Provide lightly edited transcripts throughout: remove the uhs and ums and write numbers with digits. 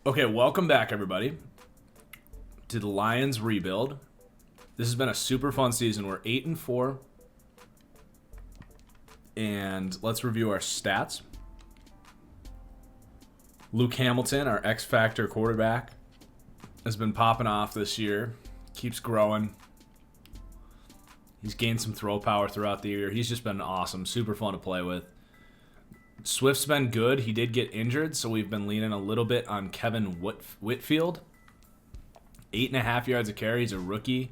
Okay, welcome back, everybody, to the Lions rebuild. This has been a super fun season. We're 8-4, and let's review our stats. Luke Hamilton, our X-Factor quarterback, has been popping off this year. Keeps growing. He's gained some throw power throughout the year. He's just been awesome. Super fun to play with. Swift's been good. He did get injured, so we've been leaning a little bit on Kevin Whitfield. 8.5 yards a carry. He's a rookie.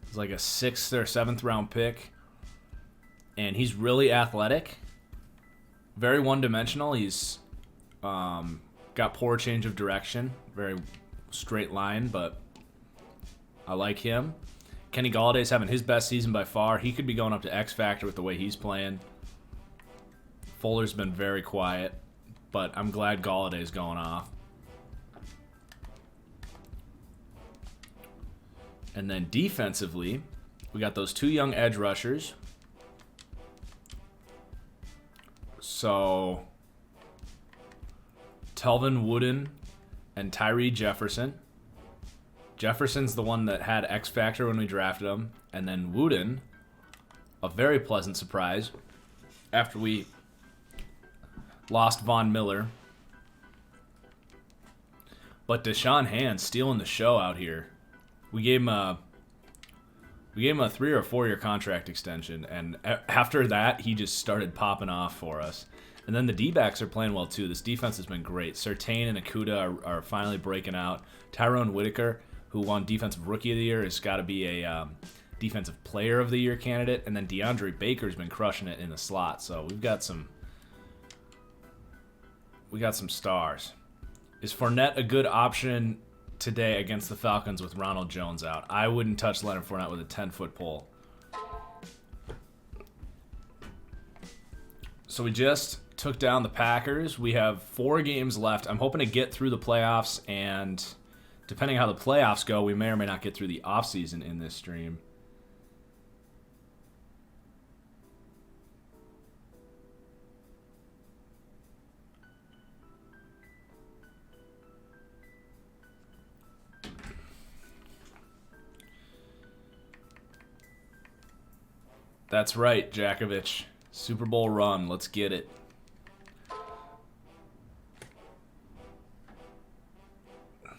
He's like a 6th or 7th round pick. And he's really athletic. Very one-dimensional. He's got poor change of direction. Very straight line, but I like him. Kenny Galladay's having his best season by far. He could be going up to X Factor with the way he's playing. Fuller's been very quiet, but I'm glad Galladay's going off. And then defensively, we got those 2 young edge rushers. So, Telvin Wooden and Tyree Jefferson. Jefferson's the one that had X Factor when we drafted him. And then Wooden, a very pleasant surprise after we lost Von Miller. But Deshaun Hand stealing the show out here. We gave him a 3 or 4 year contract extension, and after that he just started popping off for us. And then the D-backs are playing well too. This defense has been great. Surtain and Okudah are finally breaking out. Tyrone Whitaker, who won Defensive Rookie of the Year, has got to be a Defensive Player of the Year candidate. And then DeAndre Baker's been crushing it in the slot. So we've got some stars. Is Fournette a good option today against the Falcons with Ronald Jones out? I wouldn't touch Leonard Fournette with a 10-foot pole. So we just took down the Packers. We have 4 games left. I'm hoping to get through the playoffs, and depending how the playoffs go, we may or may not get through the offseason in this stream. That's right, Jakovich. Super Bowl run. Let's get it.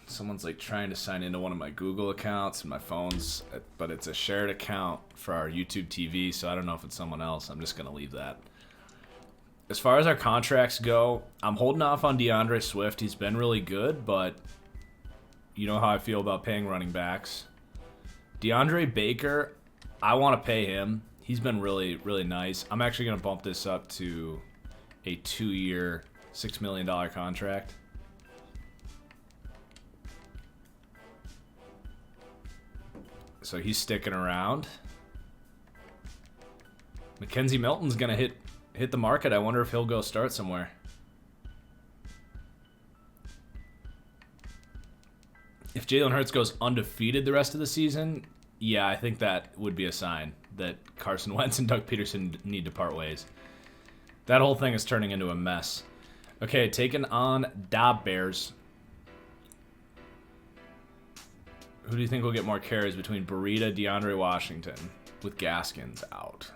Someone's like trying to sign into one of my Google accounts and my phone's, but it's a shared account for our YouTube TV, so I don't know if it's someone else. I'm just going to leave that. As far as our contracts go, I'm holding off on DeAndre Swift. He's been really good, but you know how I feel about paying running backs. DeAndre Baker, I want to pay him. He's been really, really nice. I'm actually going to bump this up to a 2-year, $6 million contract. So he's sticking around. Mackenzie Milton's going to hit the market. I wonder if he'll go start somewhere. If Jalen Hurts goes undefeated the rest of the season, yeah, I think that would be a sign that Carson Wentz and Doug Peterson need to part ways. That whole thing is turning into a mess. Okay, taking on Da Bears. Who do you think will get more carries between Burita, DeAndre Washington, with Gaskins out?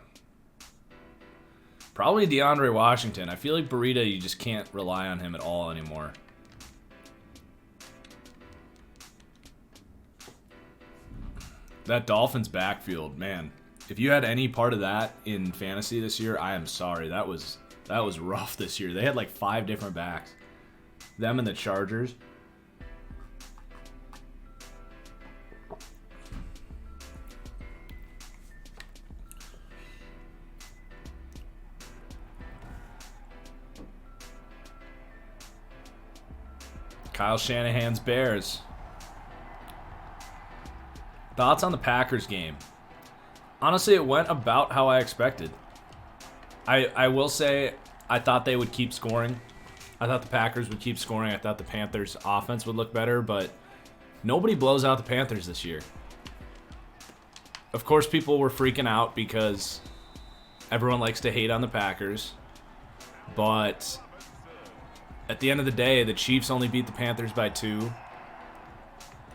Probably DeAndre Washington. I feel like Burita, you just can't rely on him at all anymore. That Dolphins backfield, man. If you had any part of that in fantasy this year, I am sorry. That was rough this year. They had like 5 different backs. Them and the Chargers. Kyle Shanahan's Bears. Thoughts on the Packers game? Honestly, it went about how I expected. I will say I thought they would keep scoring. I thought the Packers would keep scoring. I thought the Panthers' offense would look better, but nobody blows out the Panthers this year. Of course, people were freaking out because Everyone likes to hate on the Packers. But at the end of the day, the Chiefs only beat the Panthers by 2.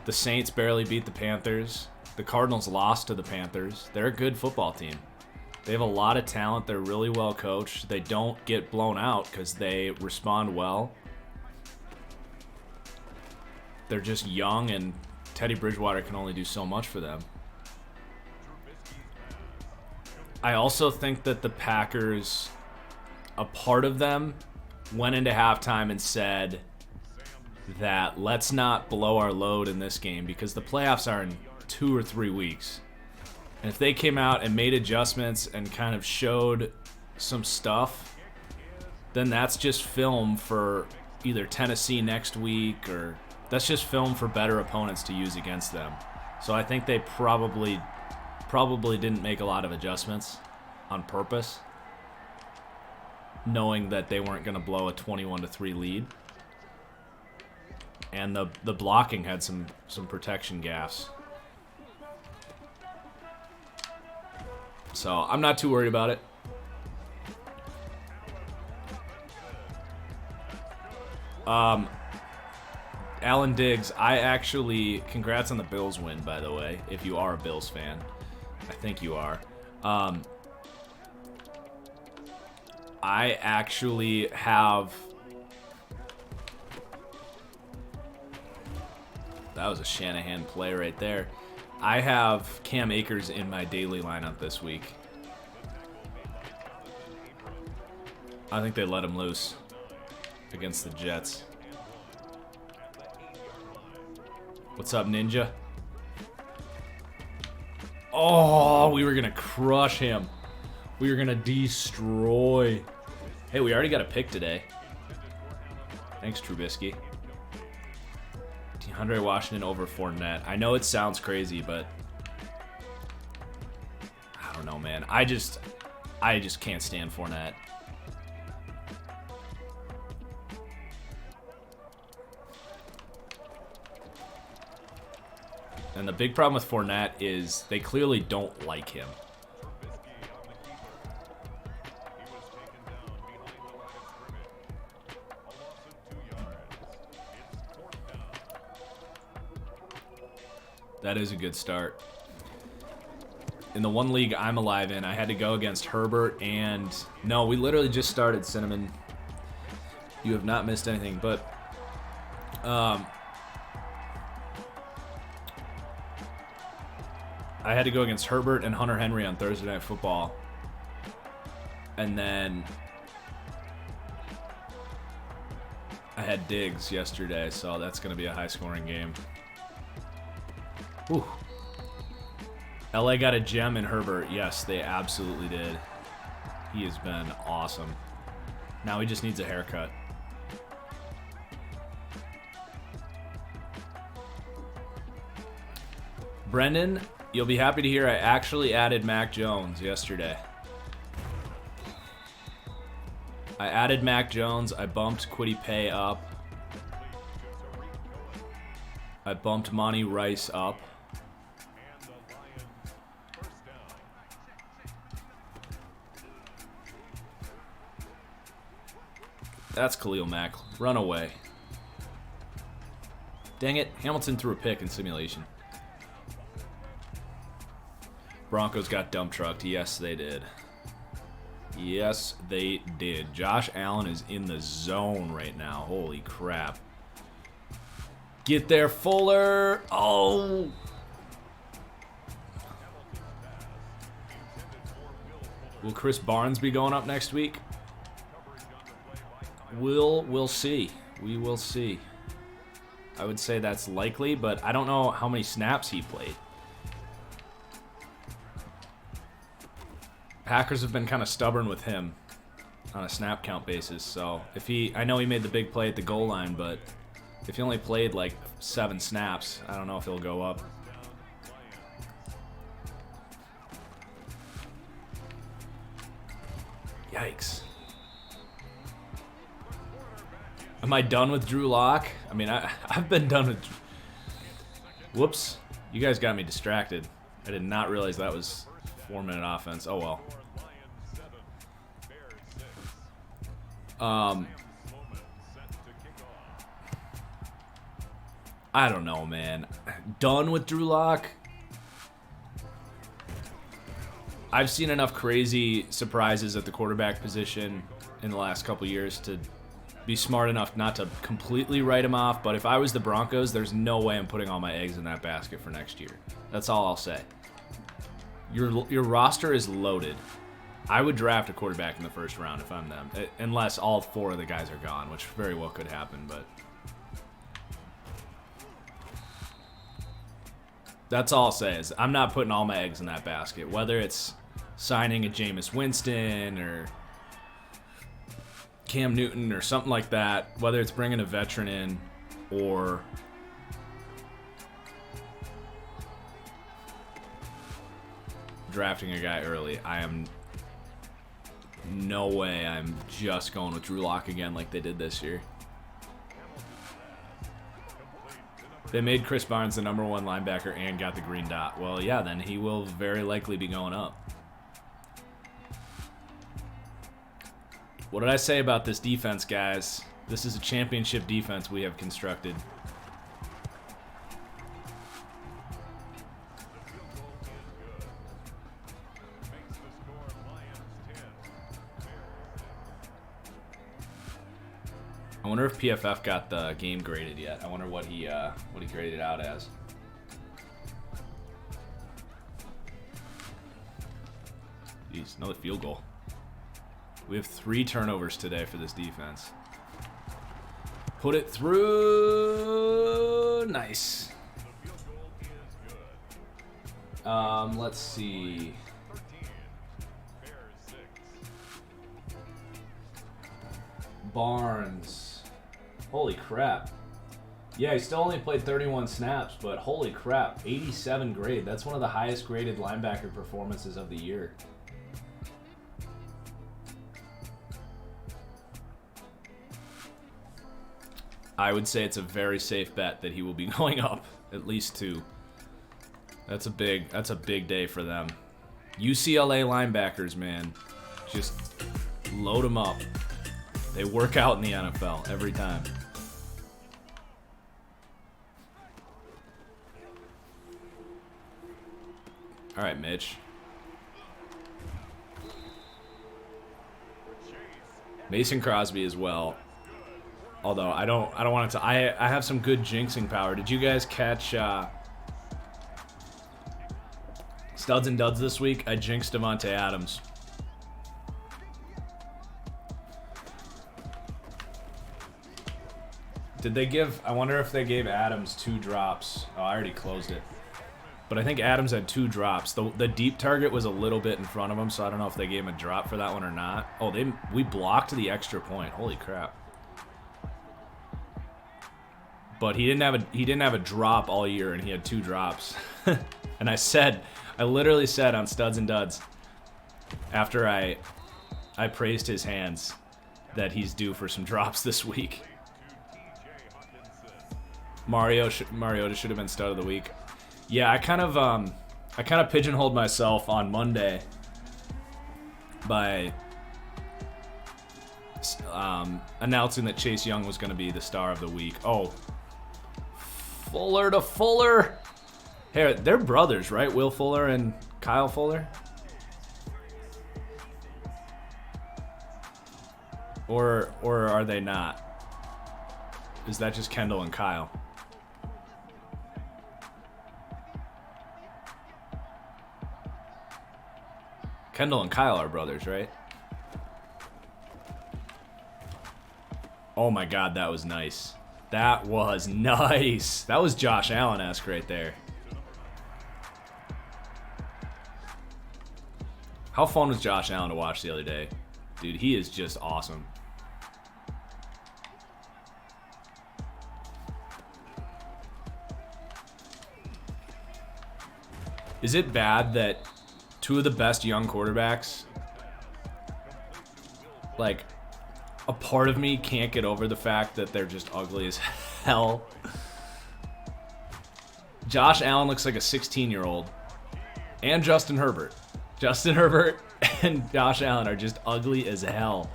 The Saints barely beat the Panthers. The Cardinals lost to the Panthers. They're a good football team. They have a lot of talent. They're really well coached. They don't get blown out because they respond well. They're just young, and Teddy Bridgewater can only do so much for them. I also think that the Packers, a part of them, went into halftime and said that let's not blow our load in this game because the playoffs are in 2 or 3 weeks. And if they came out and made adjustments and kind of showed some stuff, then that's just film for either Tennessee next week, or that's just film for better opponents to use against them. So I think they probably didn't make a lot of adjustments on purpose, knowing that they weren't going to blow a 21-3 lead. And the blocking had some protection gaffes. So I'm not too worried about it. Alan Diggs, congrats on the Bills win, by the way, if you are a Bills fan. I think you are. I actually have... That was a Shanahan play right there. I have Cam Akers in my daily lineup this week. I think they let him loose against the Jets. What's up, Ninja? Oh, we were going to crush him. We were going to destroy. Hey, we already got a pick today. Thanks, Trubisky. DeAndre Washington over Fournette. I know it sounds crazy, but I don't know, man. I just can't stand Fournette. And the big problem with Fournette is they clearly don't like him. That is a good start. In the one league I'm alive in, I had to go against Herbert and... No, we literally just started, Cinnamon. You have not missed anything, but... I had to go against Herbert and Hunter Henry on Thursday Night Football. And then... I had Diggs yesterday, so that's going to be a high-scoring game. Whew. LA got a gem in Herbert. Yes, they absolutely did. He has been awesome. Now he just needs a haircut. Brendan, you'll be happy to hear I actually added Mac Jones yesterday. I added Mac Jones. I bumped Kwity Paye up. I bumped Monty Rice up. That's Khalil Mack. Run away. Dang it. Hamilton threw a pick in simulation. Broncos got dump trucked. Yes, they did. Yes, they did. Josh Allen is in the zone right now. Holy crap. Get there, Fuller. Oh. Will Chris Barnes be going up next week? We'll see. We will see. I would say that's likely, but I don't know how many snaps he played. Packers have been kind of stubborn with him on a snap count basis, so if I know he made the big play at the goal line, but if he only played like 7 snaps, I don't know if he'll go up. Yikes. Am I done with Drew Lock? I mean, I've been done with... Whoops. You guys got me distracted. I did not realize that was 4-minute offense. Oh, well. I don't know, man. Done with Drew Lock. I've seen enough crazy surprises at the quarterback position in the last couple years to be smart enough not to completely write him off. But if I was the Broncos, there's no way I'm putting all my eggs in that basket for next year. That's all I'll say. Your roster is loaded. I would draft a quarterback in the first round if I'm them, unless all 4 of the guys are gone, which very well could happen. But that's all I'll say is I'm not putting all my eggs in that basket, whether it's signing a Jameis Winston or Cam Newton or something like that, whether it's bringing a veteran in or drafting a guy early. I am no way I'm just going with Drew Lock again like they did this year. They made Chris Barnes the #1 linebacker and got the green dot. Well, yeah, then he will very likely be going up. What did I say about this defense, guys? This is a championship defense we have constructed. I wonder if PFF got the game graded yet. I wonder what he graded it out as. Jeez, another field goal. We have 3 turnovers today for this defense. Put it through. Nice. Let's see. Barnes. Holy crap. Yeah, he still only played 31 snaps, but holy crap, 87 grade. That's one of the highest graded linebacker performances of the year. I would say it's a very safe bet that he will be going up at least 2. That's a big day for them. UCLA linebackers, man, just load them up. They work out in the NFL every time. All right, Mitch. Mason Crosby as well. Although I don't want it to. I have some good jinxing power. Did you guys catch Studs and Duds this week? I jinxed Devontae Adams. Did they give? I wonder if they gave Adams 2 drops. Oh, I already closed it. But I think Adams had 2 drops. The deep target was a little bit in front of him, so I don't know if they gave him a drop for that one or not. Oh, we blocked the extra point. Holy crap. But he didn't have a drop all year, and he had 2 drops. And I literally said on Studs and Duds, after I praised his hands, that he's due for some drops this week. Mariota should have been stud of the week. Yeah, I kind of pigeonholed myself on Monday by announcing that Chase Young was going to be the star of the week. Oh, Fuller to Fuller. Hey, they're brothers, right? Will Fuller and Kyle Fuller? Or are they not? Is that just Kendall and Kyle? Kendall and Kyle are brothers, right? Oh my god, that was nice. That was nice. That was Josh Allen-esque right there. How fun was Josh Allen to watch the other day? Dude, he is just awesome. Is it bad that 2 of the best young quarterbacks, like, a part of me can't get over the fact that they're just ugly as hell? Josh Allen looks like a 16-year-old, and Justin Herbert. Justin Herbert and Josh Allen are just ugly as hell.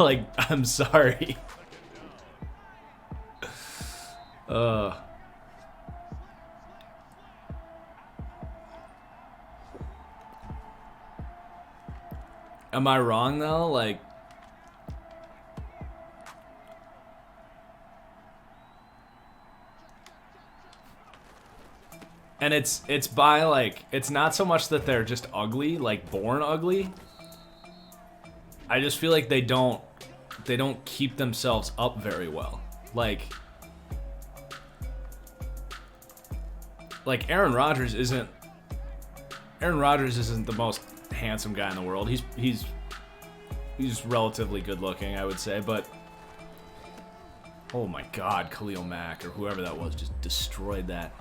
Like, I'm sorry. Am I wrong though? Like, and it's by like, it's not so much that they're just ugly, like born ugly. I just feel like they don't keep themselves up very well. Like Aaron Rodgers isn't the most handsome guy in the world. He's relatively good looking, I would say, but oh my god, Khalil Mack or whoever that was just destroyed that.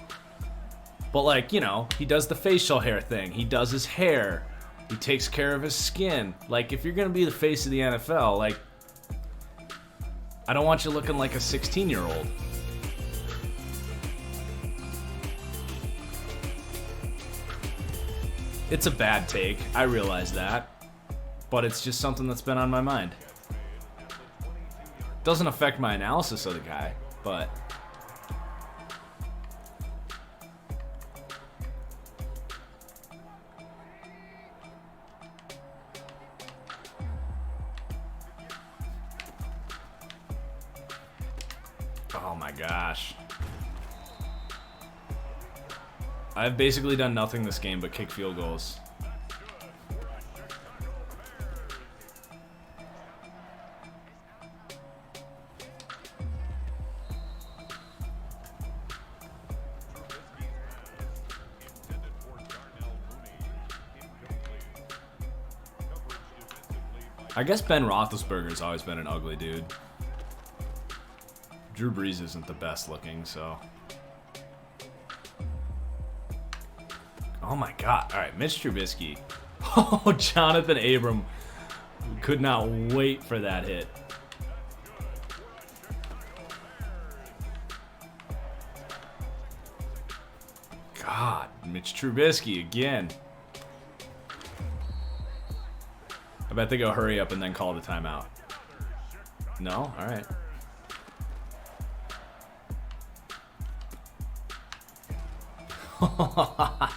But like, you know, he does the facial hair thing. He does his hair. He takes care of his skin. Like, if you're gonna be the face of the NFL, like, I don't want you looking like a 16-year-old. It's a bad take, I realize that, but it's just something that's been on my mind. Doesn't affect my analysis of the guy, but oh my gosh. I've basically done nothing this game but kick field goals. I guess Ben Roethlisberger's always been an ugly dude. Drew Brees isn't the best looking, so. Oh my god. Alright, Mitch Trubisky. Oh, Jonathan Abram. Could not wait for that hit. God, Mitch Trubisky again. I bet they go hurry up and then call the timeout. No? Alright.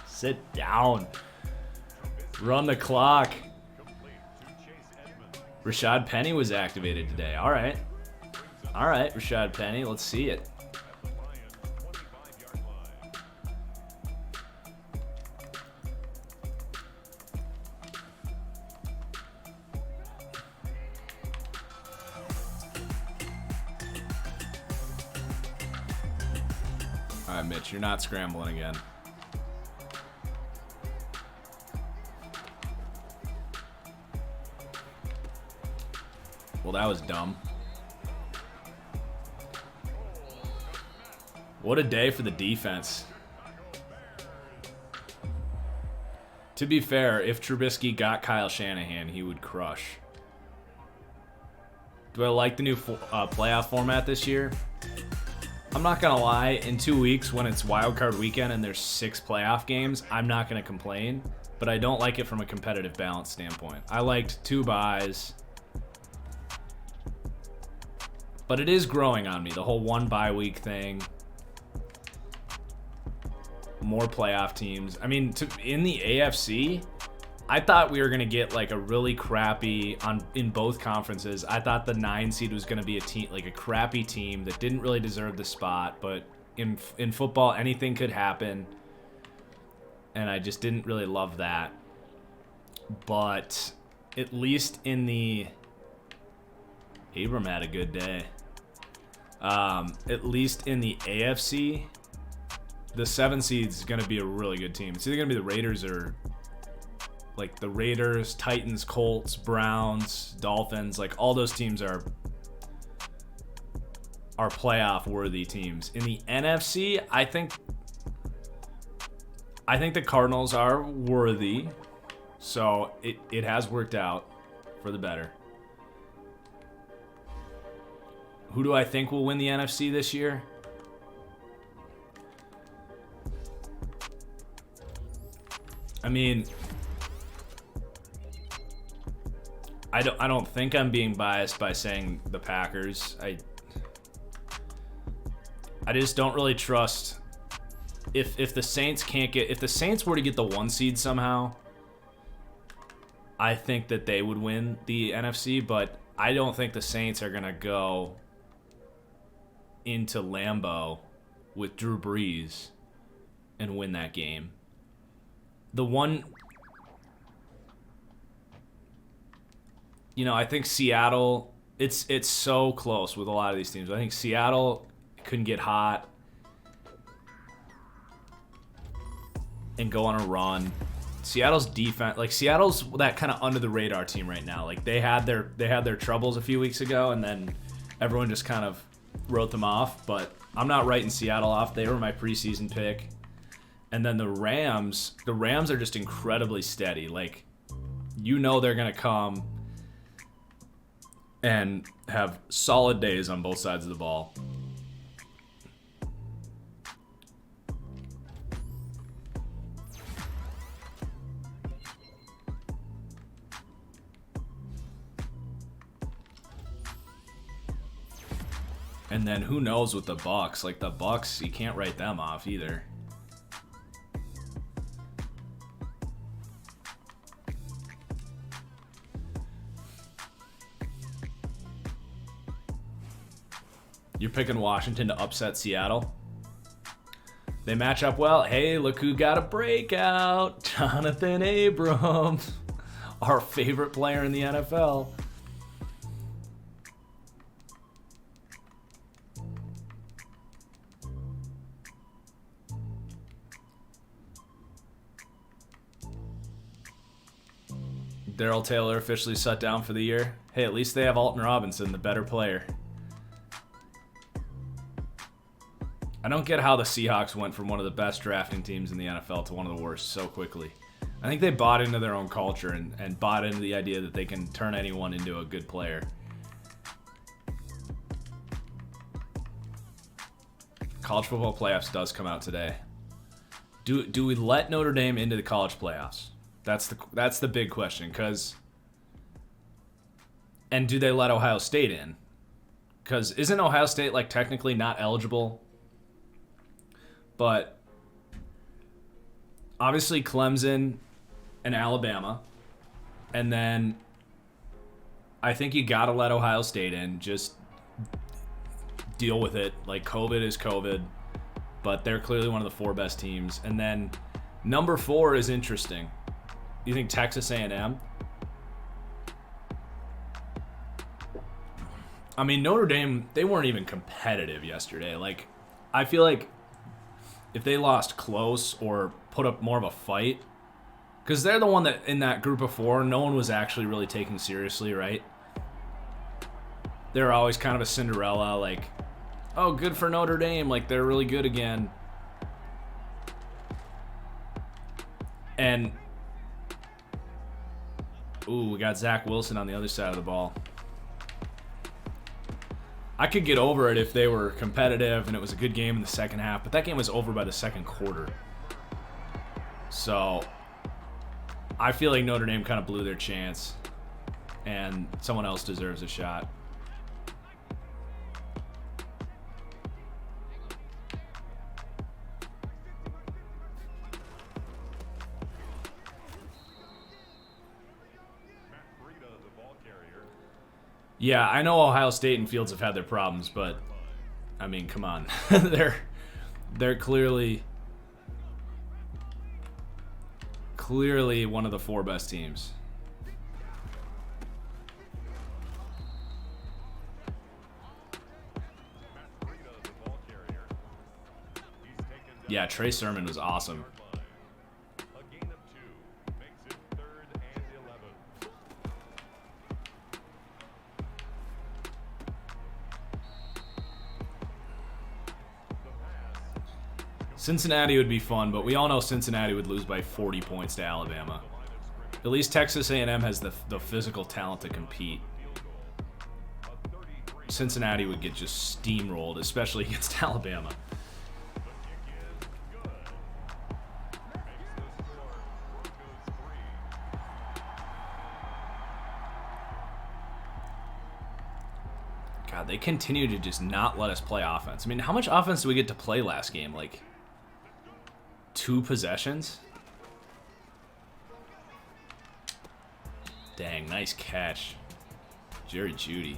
Sit down. Run the clock. Rashad Penny was activated today. All right. All right, Rashad Penny. Let's see it. All right, Mitch, you're not scrambling again. Well, that was dumb. What a day for the defense. To be fair, if Trubisky got Kyle Shanahan, he would crush. Do I like the new playoff format this year? I'm not going to lie. In 2 weeks, when it's wildcard weekend and there's 6 playoff games, I'm not going to complain. But I don't like it from a competitive balance standpoint. I liked 2 byes. But it is growing on me, the whole 1 bye week thing. More playoff teams. I mean, in the AFC, I thought we were going to get like a really crappy, in both conferences, I thought the 9 seed was going to be a team, like a crappy team that didn't really deserve the spot. But in football, anything could happen. And I just didn't really love that. But at least in the... Abram had a good day. At least in the AFC, the 7 seeds is going to be a really good team. It's either going to be the Raiders or like the Raiders, Titans, Colts, Browns, Dolphins. Like all those teams are playoff worthy teams. In the NFC, I think the Cardinals are worthy. So it has worked out for the better. Who do I think will win the NFC this year? I mean, I don't think I'm being biased by saying the Packers. I just don't really trust if the Saints can't get, if the Saints were to get the 1 seed somehow, I think that they would win the NFC, but I don't think the Saints are going to go into Lambeau with Drew Brees and win that game. The one, I think Seattle, it's so close with a lot of these teams. I think Seattle couldn't get hot and go on a run. Seattle's defense, like Seattle's that kind of under the radar team right now. Like they had their troubles a few weeks ago, and then everyone just kind of wrote them off. But I'm not writing Seattle off. They were my preseason pick. And then the Rams are just incredibly steady. Like, they're gonna come and have solid days on both sides of the ball. And then who knows with the Bucs? Like the Bucs, you can't write them off either. You're picking Washington to upset Seattle? They match up well. Hey, look who got a breakout. Jonathan Abrams, our favorite player in the NFL. Darrell Taylor officially shut down for the year. Hey, at least they have Alton Robinson, the better player. I don't get how the Seahawks went from one of the best drafting teams in the NFL to one of the worst so quickly. I think they bought into their own culture and bought into the idea that they can turn anyone into a good player. College football playoffs does come out today. Do we let Notre Dame into the college playoffs? That's the big question, and do they let Ohio State in? Because isn't Ohio State like technically not eligible? But obviously Clemson and Alabama, and then I think you gotta let Ohio State in. Just deal with it. Like COVID is COVID, but they're clearly one of the 4 best teams. And then number 4 is interesting. You think Texas A&M? I mean, Notre Dame, they weren't even competitive yesterday. Like, I feel like if they lost close or put up more of a fight, because they're the one that in that group of 4, no one was actually really taken seriously, right? They're always kind of a Cinderella, like, oh, good for Notre Dame, like they're really good again. And ooh, we got Zach Wilson on the other side of the ball. I could get over it if they were competitive and it was a good game in the second half, but that game was over by the second quarter. So I feel like Notre Dame kind of blew their chance, and someone else deserves a shot. Yeah, I know Ohio State and Fields have had their problems, but I mean, come on. they're clearly one of the 4 best teams. Yeah, Trey Sermon was awesome. Cincinnati would be fun, but we all know Cincinnati would lose by 40 points to Alabama. At least Texas A&M has the physical talent to compete. Cincinnati would get just steamrolled, especially against Alabama. God, they continue to just not let us play offense. I mean, how much offense do we get to play last game? Like 2 possessions? Dang, nice catch. Jerry Jeudy.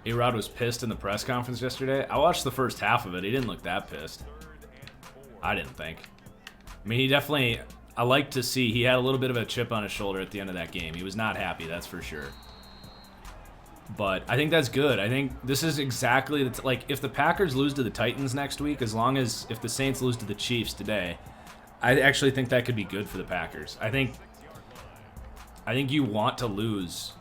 A-Rod was pissed in the press conference yesterday. I watched the first half of it. He didn't look that pissed. I didn't think. I mean, he definitely... I like to see he had a little bit of a chip on his shoulder at the end of that game. He was not happy, that's for sure. But I think that's good. I think this is exactly... like, if the Packers lose to the Titans next week, as long as... if the Saints lose to the Chiefs today, I actually think that could be good for the Packers. I think you want to lose...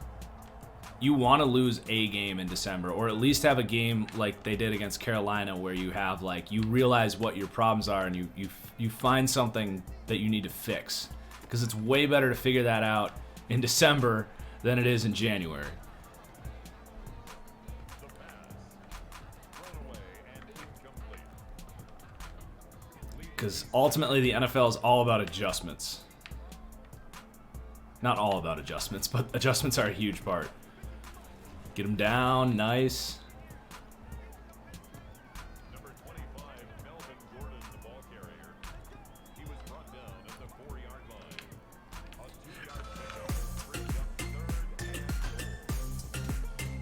You want to lose a game in December, or at least have a game like they did against Carolina where you have, like, you realize what your problems are and you find something that you need to fix. Because it's way better to figure that out in December than it is in January. Because ultimately the NFL is all about adjustments. Not all about adjustments, but adjustments are a huge part. Get him down, nice. Number 25, Melvin Gordon, the ball carrier. He was brought down at the 4-yard line. A 2-yard pickup brings up 3rd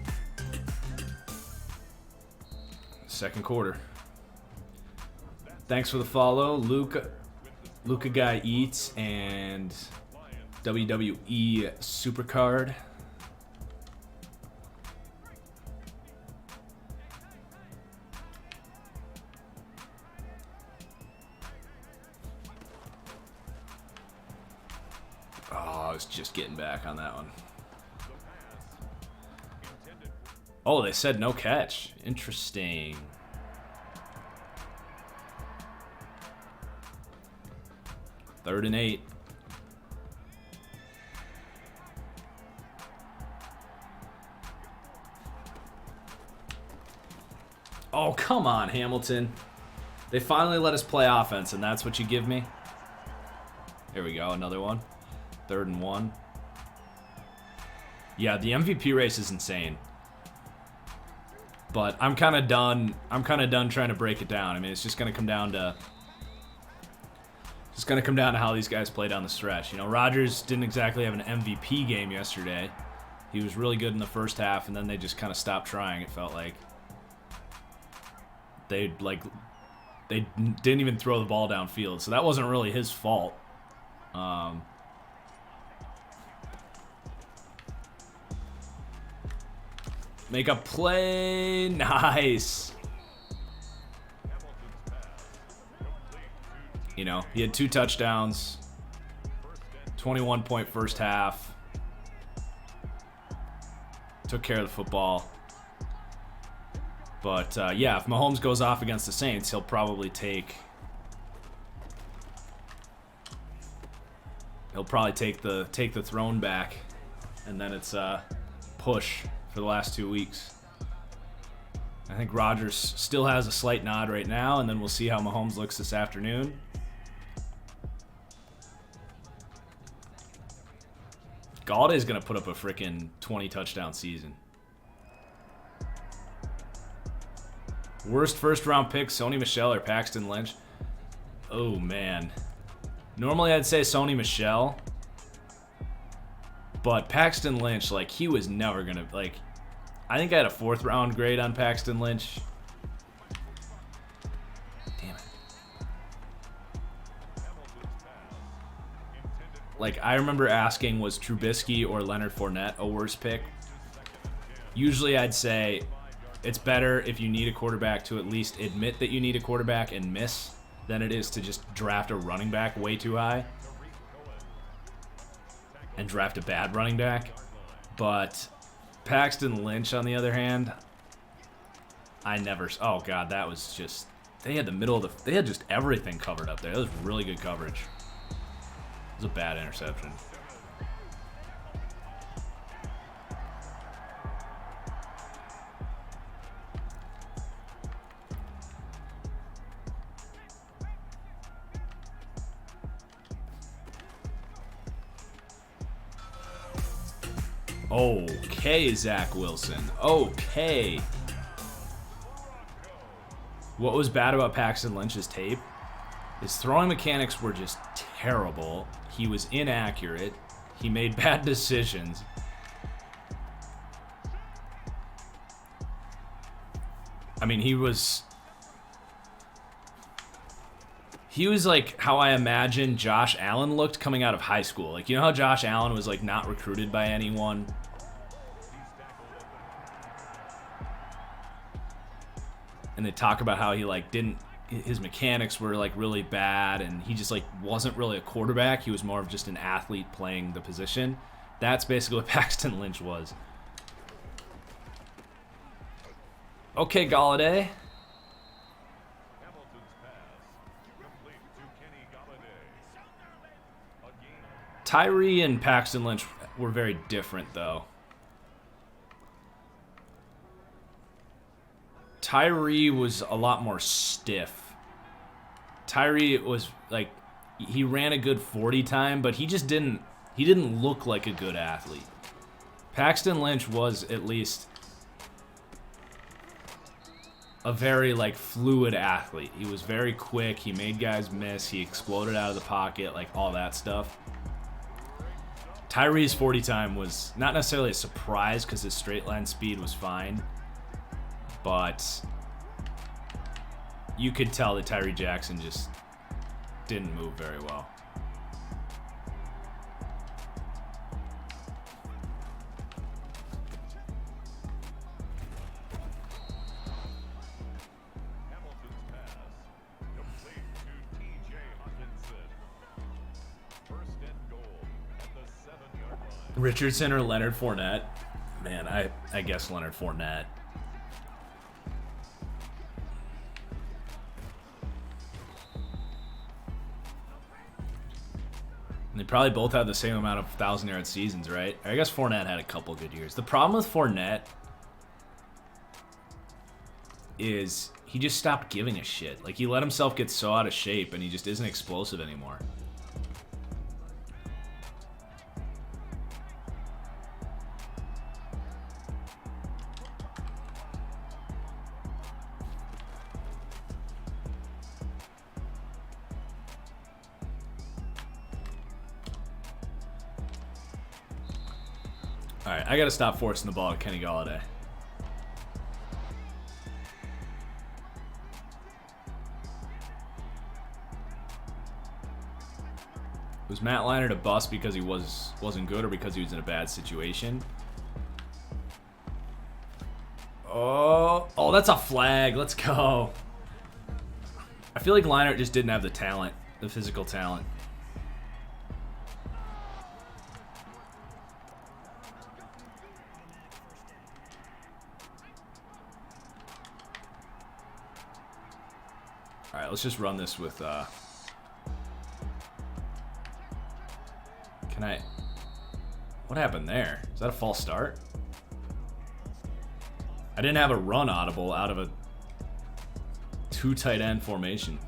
and goal. Second quarter. Thanks for the follow, Luca Guy Eats and WWE Supercard. I was just getting back on that one. Oh, they said no catch. Interesting. Third and 8. Oh, come on, Hamilton. They finally let us play offense, and that's what you give me? Here we go, another one. 3rd and 1. Yeah, the MVP race is insane. But I'm kind of done. I'm kind of done trying to break it down. I mean, it's just going to come down to how these guys play down the stretch. You know, Rodgers didn't exactly have an MVP game yesterday. He was really good in the first half, and then they just kind of stopped trying. It felt like they didn't even throw the ball downfield. So that wasn't really his fault. Make a play. Nice. You know, he had 2 touchdowns. 21-point first half. Took care of the football. But, yeah, if Mahomes goes off against the Saints, he'll probably take... He'll probably take the throne back. And then it's push for the last 2 weeks. I think Rodgers still has a slight nod right now, and then we'll see how Mahomes looks this afternoon. Galladay's going to put up a freaking 20-touchdown season. Worst first-round pick, Sony Michel or Paxton Lynch? Oh, man. Normally I'd say Sony Michel. But Paxton Lynch, like, he was never going to, like... I think I had a 4th-round grade on Paxton Lynch. Damn it. Like, I remember asking, was Trubisky or Leonard Fournette a worse pick? Usually I'd say it's better if you need a quarterback to at least admit that you need a quarterback and miss than it is to just draft a running back way too high and draft a bad running back. But Paxton Lynch, on the other hand, I never. Oh god, that was just. They had the middle of the. They had just everything covered up there. That was really good coverage. It was a bad interception. Okay, Zach Wilson. Okay. What was bad about Paxton Lynch's tape? His throwing mechanics were just terrible. He was inaccurate. He made bad decisions. I mean, he was like how I imagine Josh Allen looked coming out of high school. Like, you know how Josh Allen was like not recruited by anyone? And they talk about how he like didn't, his mechanics were like really bad and he just like wasn't really a quarterback. He was more of just an athlete playing the position. That's basically what Paxton Lynch was. Okay, Galladay. Tyree and Paxton Lynch were very different, though. Tyree was a lot more stiff. Tyree was like, he ran a good 40 time, but he didn't look like a good athlete. Paxton Lynch was at least a very like fluid athlete. He was very quick. He made guys miss. He exploded out of the pocket, like all that stuff. Tyree's 40 time was not necessarily a surprise because his straight line speed was fine, but you could tell that Tyree Jackson just didn't move very well. Richardson or Leonard Fournette? Man, I guess Leonard Fournette. And they probably both had the same amount of 1,000-yard seasons, right? I guess Fournette had a couple good years. The problem with Fournette is he just stopped giving a shit. Like, he let himself get so out of shape, and he just isn't explosive anymore. All right, I got to stop forcing the ball to Kenny Galladay. Was Matt Leinart a bust because he wasn't good or because he was in a bad situation? Oh, that's a flag. Let's go. I feel like Leinart just didn't have the talent, the physical talent. All right, let's just run this with, can I, what happened there? Is that a false start? I didn't have a run audible out of a 2 tight end formation.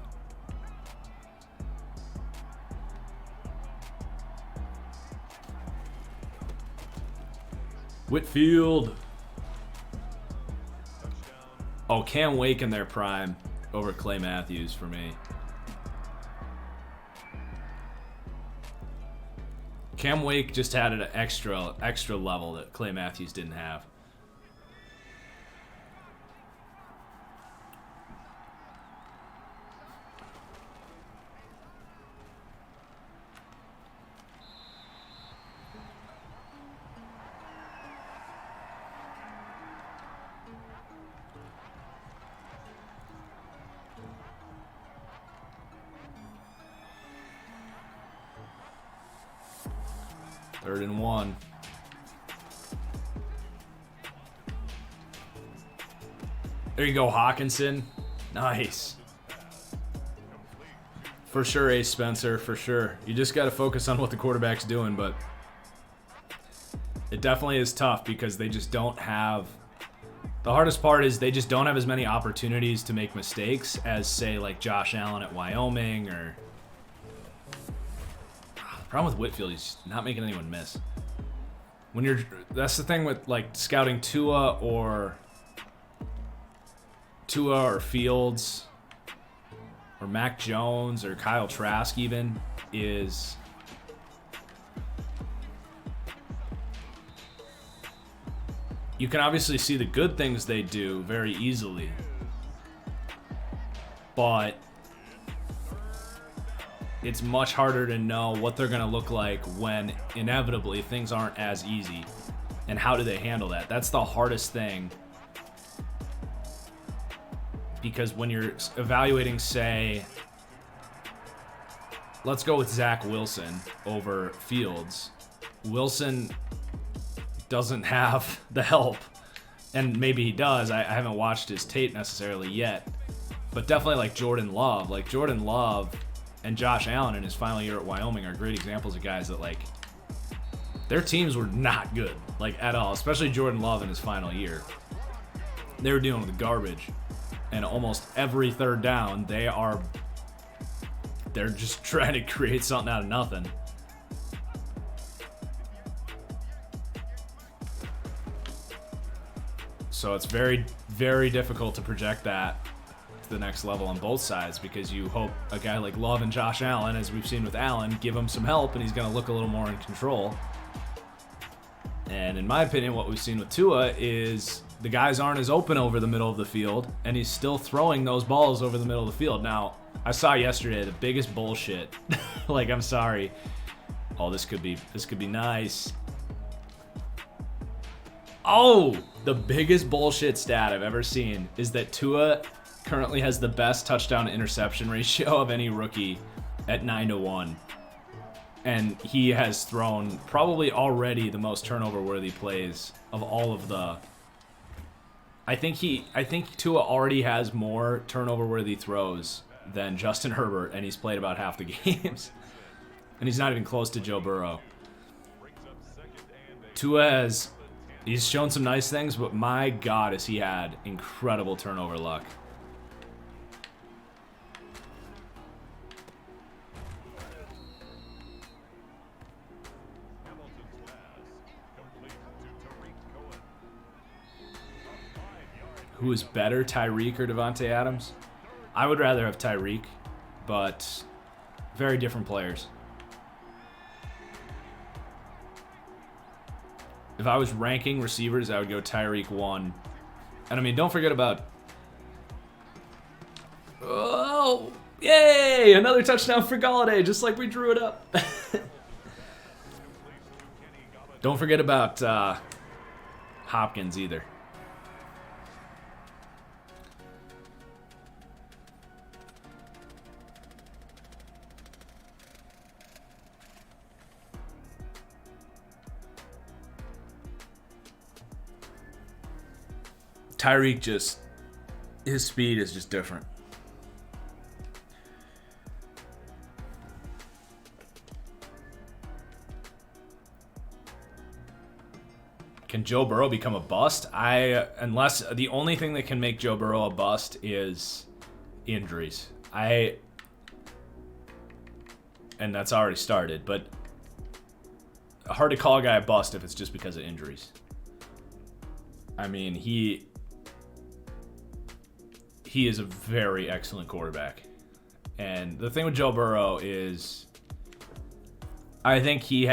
Whitfield. Oh, Cam Wake in their prime over Clay Matthews for me. Cam Wake just had an extra level that Clay Matthews didn't have. Third and 1. There you go, Hawkinson. Nice. For sure, Ace Spencer, for sure. You just got to focus on what the quarterback's doing, but it definitely is tough because they just don't have... The hardest part is they just don't have as many opportunities to make mistakes as, say, like Josh Allen at Wyoming or... The problem with Whitfield, he's not making anyone miss. When you're... That's the thing with, like, scouting Tua or Fields or Mac Jones or Kyle Trask even is... You can obviously see the good things they do very easily, but it's much harder to know what they're going to look like when inevitably things aren't as easy, and how do they handle that. That's the hardest thing, because when you're evaluating, say, let's go with Zach Wilson over Fields. Wilson doesn't have the help, and maybe he does. I haven't watched his tape necessarily yet, but definitely like Jordan Love. Like Jordan Love and Josh Allen in his final year at Wyoming are great examples of guys that, like, their teams were not good, like, at all, especially Jordan Love in his final year. They were dealing with garbage, and almost every third down they're just trying to create something out of nothing. So it's very, very difficult to project that to the next level on both sides, because you hope a guy like Love and Josh Allen, as we've seen with Allen, give him some help and he's going to look a little more in control. And in my opinion, what we've seen with Tua is the guys aren't as open over the middle of the field, and he's still throwing those balls over the middle of the field. Now, I saw yesterday the biggest bullshit. Like, I'm sorry. Oh, this could be nice. Oh, the biggest bullshit stat I've ever seen is that Tua currently has the best touchdown to interception ratio of any rookie at 9-1. And he has thrown probably already the most turnover worthy plays of all of the... I think Tua already has more turnover worthy throws than Justin Herbert, and he's played about half the games. And he's not even close to Joe Burrow. Tua has... He's shown some nice things, but my God, has he had incredible turnover luck. Who is better, Tyreek or Devontae Adams? I would rather have Tyreek, but very different players. If I was ranking receivers, I would go Tyreek 1. And I mean, don't forget about... Oh, yay! Another touchdown for Galladay, just like we drew it up. Don't forget about Hopkins either. Tyreek just, his speed is just different. Can Joe Burrow become a bust? Unless the only thing that can make Joe Burrow a bust is injuries. And that's already started, but hard to call a guy a bust if it's just because of injuries. I mean, he is a very excellent quarterback. And the thing with Joe Burrow is I think he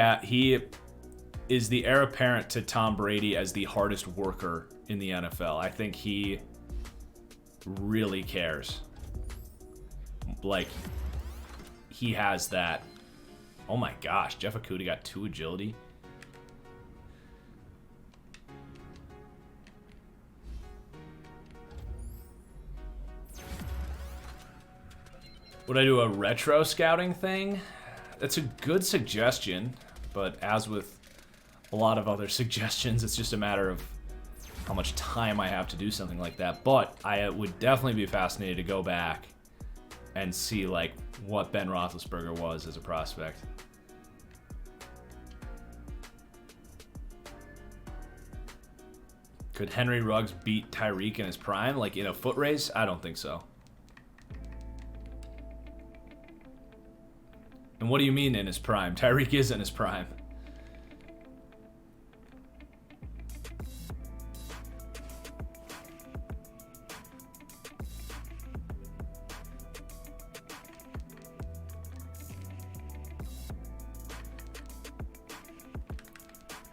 is the heir apparent to Tom Brady as the hardest worker in the NFL. I think he really cares. Like, he has that. Oh my gosh, Jeff Okudah got 2 agility. Would I do a retro scouting thing? That's a good suggestion, but as with a lot of other suggestions, it's just a matter of how much time I have to do something like that. But I would definitely be fascinated to go back and see like what Ben Roethlisberger was as a prospect. Could Henry Ruggs beat Tyreek in his prime, like in a foot race? I don't think so. And what do you mean in his prime? Tyreek is in his prime.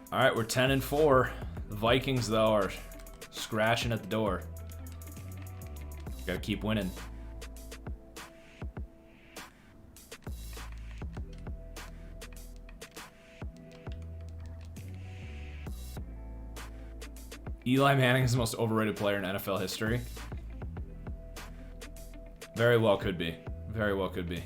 All right, we're 10-4. The Vikings, though, are scratching at the door. Got to keep winning. Eli Manning is the most overrated player in NFL history. Very well could be. Very well could be.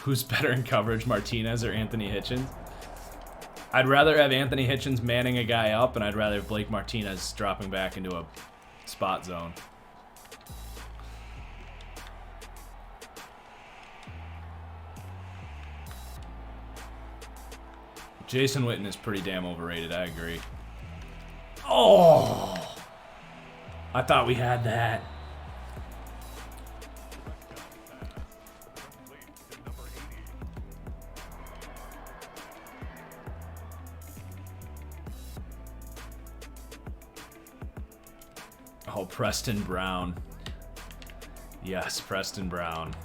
Who's better in coverage, Martinez or Anthony Hitchens? I'd rather have Anthony Hitchens manning a guy up, and I'd rather have Blake Martinez dropping back into a spot zone. Jason Witten is pretty damn overrated, I agree. Oh! I thought we had that. Oh, Preston Brown. Yes, Preston Brown.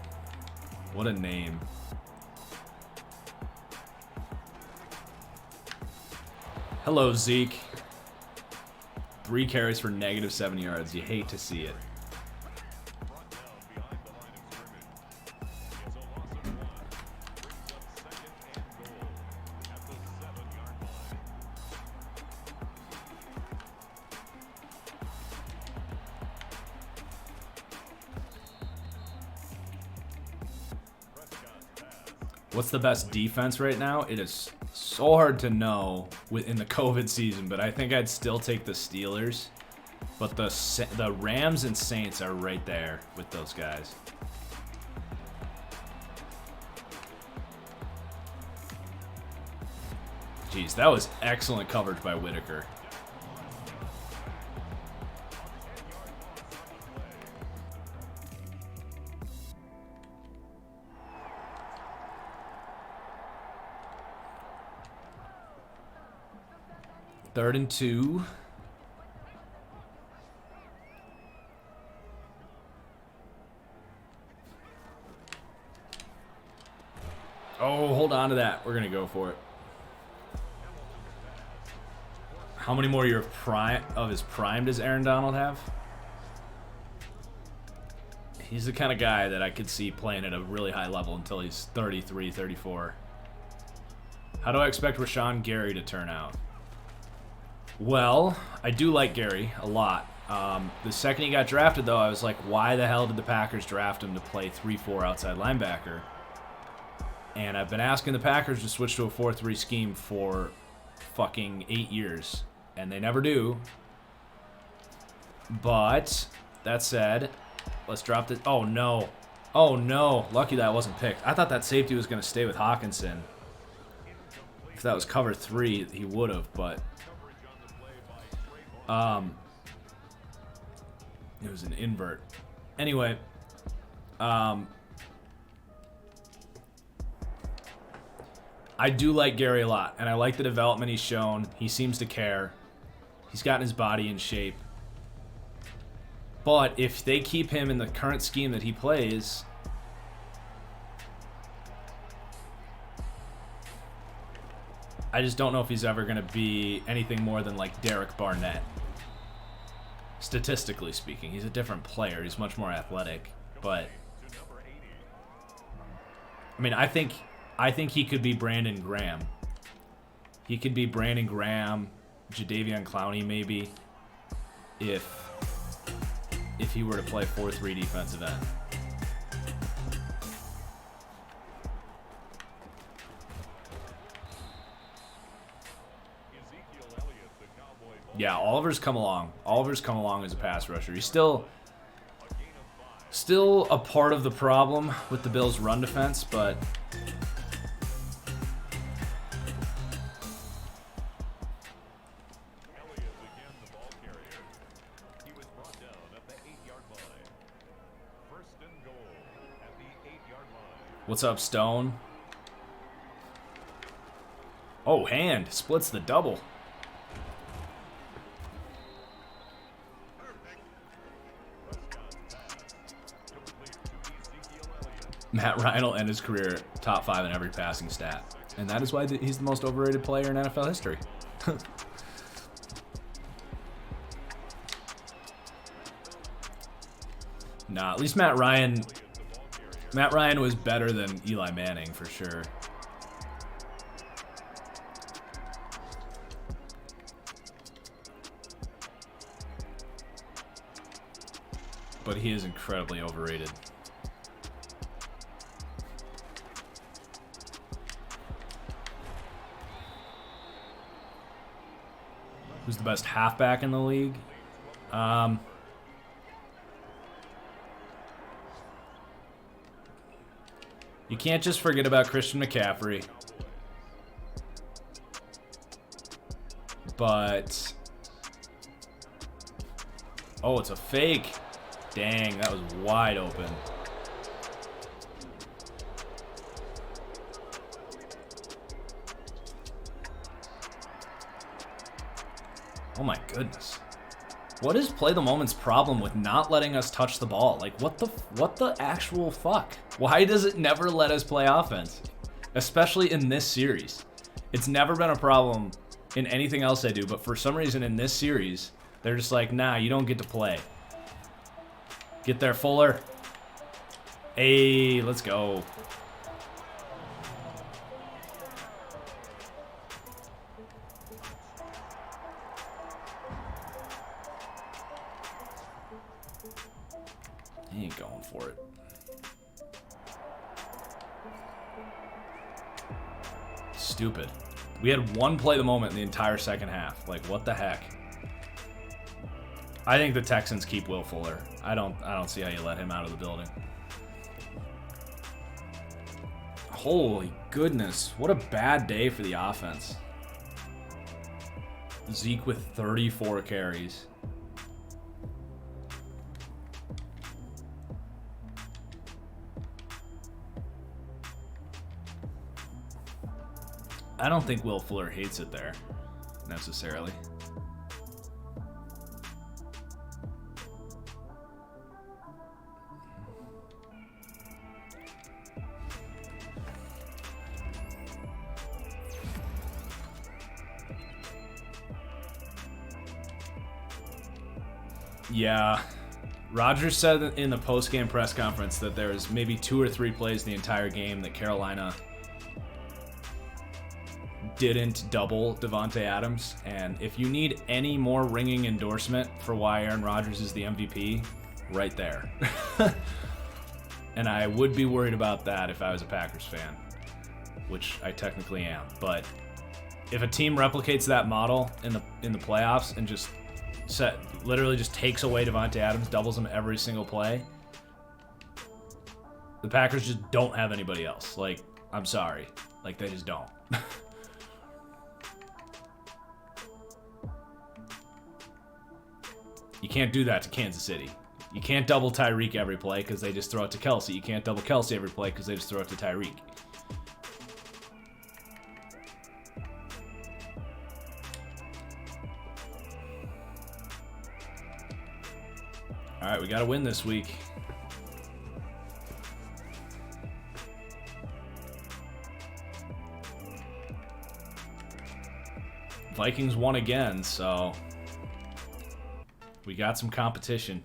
What a name. Hello, Zeke. 3 carries for -7 yards. You hate to see it. What's the best defense right now? It is so hard to know within the COVID season, but I think I'd still take the Steelers. But the Rams and Saints are right there with those guys. Jeez, that was excellent coverage by Whitaker. Third and 2. Oh, hold on to that. We're going to go for it. How many more years of his prime does Aaron Donald have? He's the kind of guy that I could see playing at a really high level until he's 33, 34. How do I expect Rashawn Gary to turn out? Well, I do like Gary a lot. The second he got drafted, though, I was like, why the hell did the Packers draft him to play 3-4 outside linebacker? And I've been asking the Packers to switch to a 4-3 scheme for fucking 8 years, and they never do. But that said, let's drop this. Oh, no. Oh, no. Lucky that wasn't picked. I thought that safety was going to stay with Hawkinson. If that was cover 3, he would have, but... it was an invert. Anyway, I do like Gary a lot, and I like the development he's shown. He seems to care. He's gotten his body in shape. But if they keep him in the current scheme that he plays, I just don't know if he's ever going to be anything more than like Derek Barnett. Statistically speaking, he's a different player. He's much more athletic, but I mean, I think he could be Brandon Graham. He could be Brandon Graham, Jadeveon Clowney maybe, if if he were to play 4-3 defensive end. Yeah, Oliver's come along. Oliver's come along as a pass rusher. He's still a part of the problem with the Bills' run defense, but what's up, Stone? Oh, hand splits the double. Matt Ryan will end his career top 5 in every passing stat. And that is why he's the most overrated player in NFL history. Nah, at least Matt Ryan was better than Eli Manning for sure. But he is incredibly overrated. Who's the best halfback in the league? You can't just forget about Christian McCaffrey. But... oh, it's a fake. Dang, that was wide open. Oh my goodness. What is Play the Moment's problem with not letting us touch the ball? Like, what the actual fuck? Why does it never let us play offense? Especially in this series. It's never been a problem in anything else I do, but for some reason in this series, they're just like, nah, you don't get to play. Get there, Fuller. Hey, let's go. He ain't going for it. Stupid. We had one play the moment in the entire second half. Like, what the heck? I think the Texans keep Will Fuller. I don't see how you let him out of the building. Holy goodness. What a bad day for the offense. Zeke with 34 carries. I don't think Will Fuller hates it there, necessarily. Yeah. Rodgers said in the post-game press conference that there was maybe 2 or 3 plays in the entire game that Carolina didn't double Devontae Adams, and if you need any more ringing endorsement for why Aaron Rodgers is the MVP, right there. And I would be worried about that if I was a Packers fan, which I technically am. But if a team replicates that model in the playoffs and just literally just takes away Devontae Adams, doubles him every single play, the Packers just don't have anybody else. Like, I'm sorry. Like, they just don't. You can't do that to Kansas City. You can't double Tyreek every play because they just throw it to Kelsey. You can't double Kelsey every play because they just throw it to Tyreek. All right, we got to win this week. Vikings won again, so we got some competition.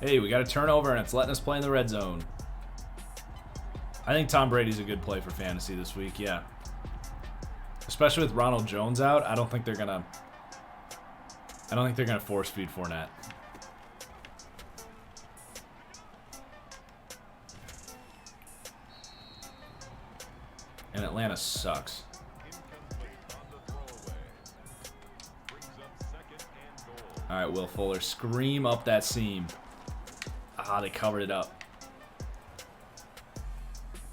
Hey, we got a turnover, and it's letting us play in the red zone. I think Tom Brady's a good play for fantasy this week, yeah. Especially with Ronald Jones out, I don't think they're gonna force feed Fournette. And Atlanta sucks. All right, Will Fuller, scream up that seam. Ah, they covered it up.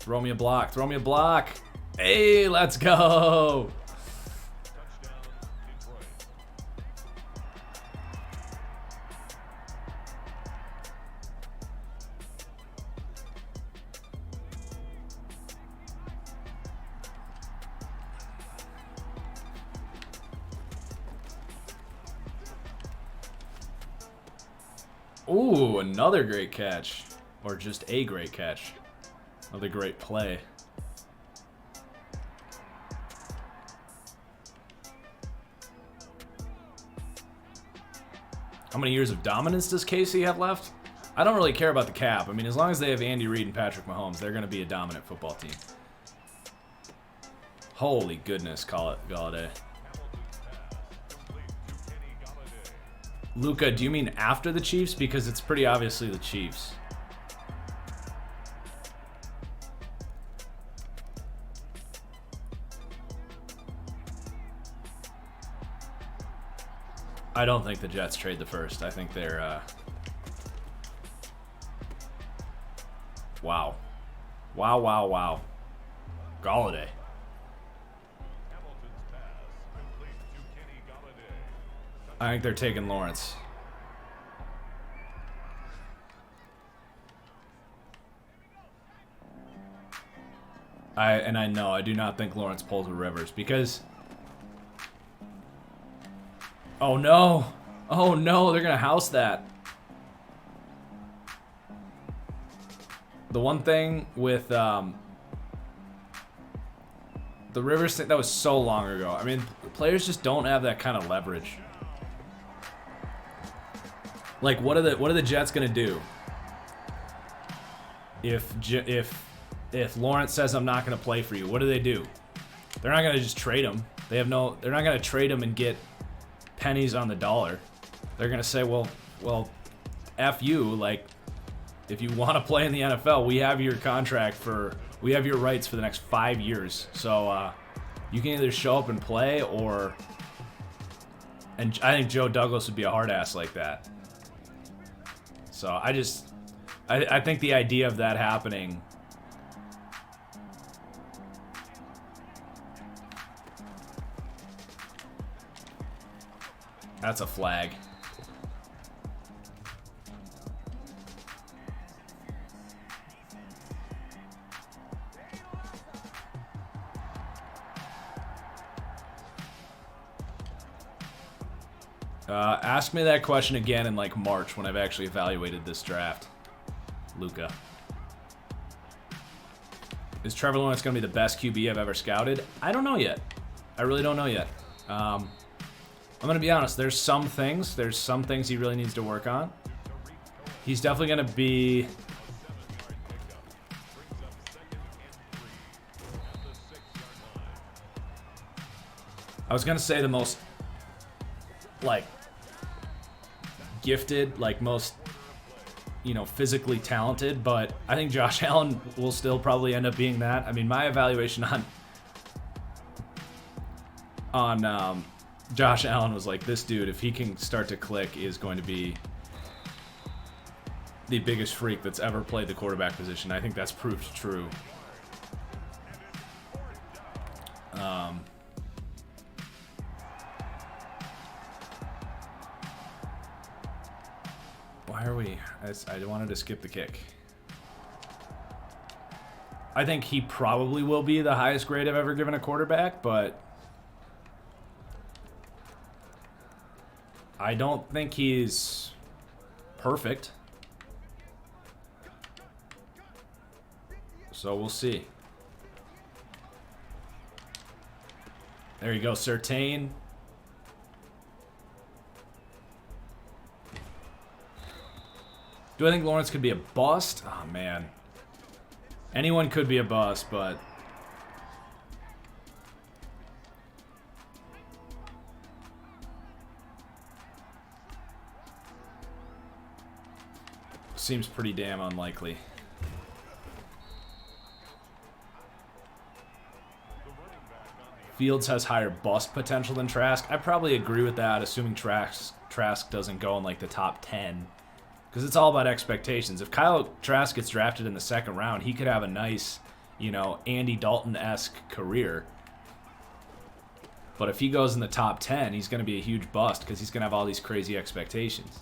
Throw me a block. Throw me a block. Hey, let's go. Ooh, another great catch. Or just a great catch. Another great play. How many years of dominance does KC have left? I don't really care about the cap. I mean, as long as they have Andy Reid and Patrick Mahomes, they're going to be a dominant football team. Holy goodness, call it Galladay. Luca, do you mean after the Chiefs? Because it's pretty obviously the Chiefs. I don't think the Jets trade the first. I think they're... Wow. Wow, wow, wow. Galladay. I think they're taking Lawrence. I know, I do not think Lawrence pulls with Rivers because... Oh no! Oh no, they're gonna house that. The one thing with the Rivers thing, that was so long ago. I mean, players just don't have that kind of leverage. Like, what are the Jets gonna do if Lawrence says I'm not gonna play for you? What do? They're not gonna just trade him. They're not gonna trade him and get pennies on the dollar. They're gonna say, well, F you. Like, if you want to play in the NFL, we have your we have your rights for the next 5 years. So you can either show up and play, or. And I think Joe Douglas would be a hard ass like that. So I think the idea of that happening. That's a flag. Ask me that question again in like March when I've actually evaluated this draft, Luca. Is Trevor Lawrence going to be the best QB I've ever scouted? I don't know yet. I really don't know yet. I'm going to be honest. There's some things he really needs to work on. He's definitely going to be... I was going to say the most, like, gifted, like most, physically talented, but I think Josh Allen will still probably end up being that. I mean, my evaluation on Josh Allen was like, this dude, if he can start to click, is going to be the biggest freak that's ever played the quarterback position. I think that's proved true. Why are we... I wanted to skip the kick. I think he probably will be the highest grade I've ever given a quarterback, but I don't think he's perfect. So we'll see. There you go, Surtain. Do I think Lawrence could be a bust? Oh, man. Anyone could be a bust, but... seems pretty damn unlikely. Fields has higher bust potential than Trask. I probably agree with that, assuming Trask doesn't go in like the top 10. Because it's all about expectations. If Kyle Trask gets drafted in the second round, he could have a nice, you know, Andy Dalton-esque career. But if he goes in the top 10, he's going to be a huge bust because he's going to have all these crazy expectations.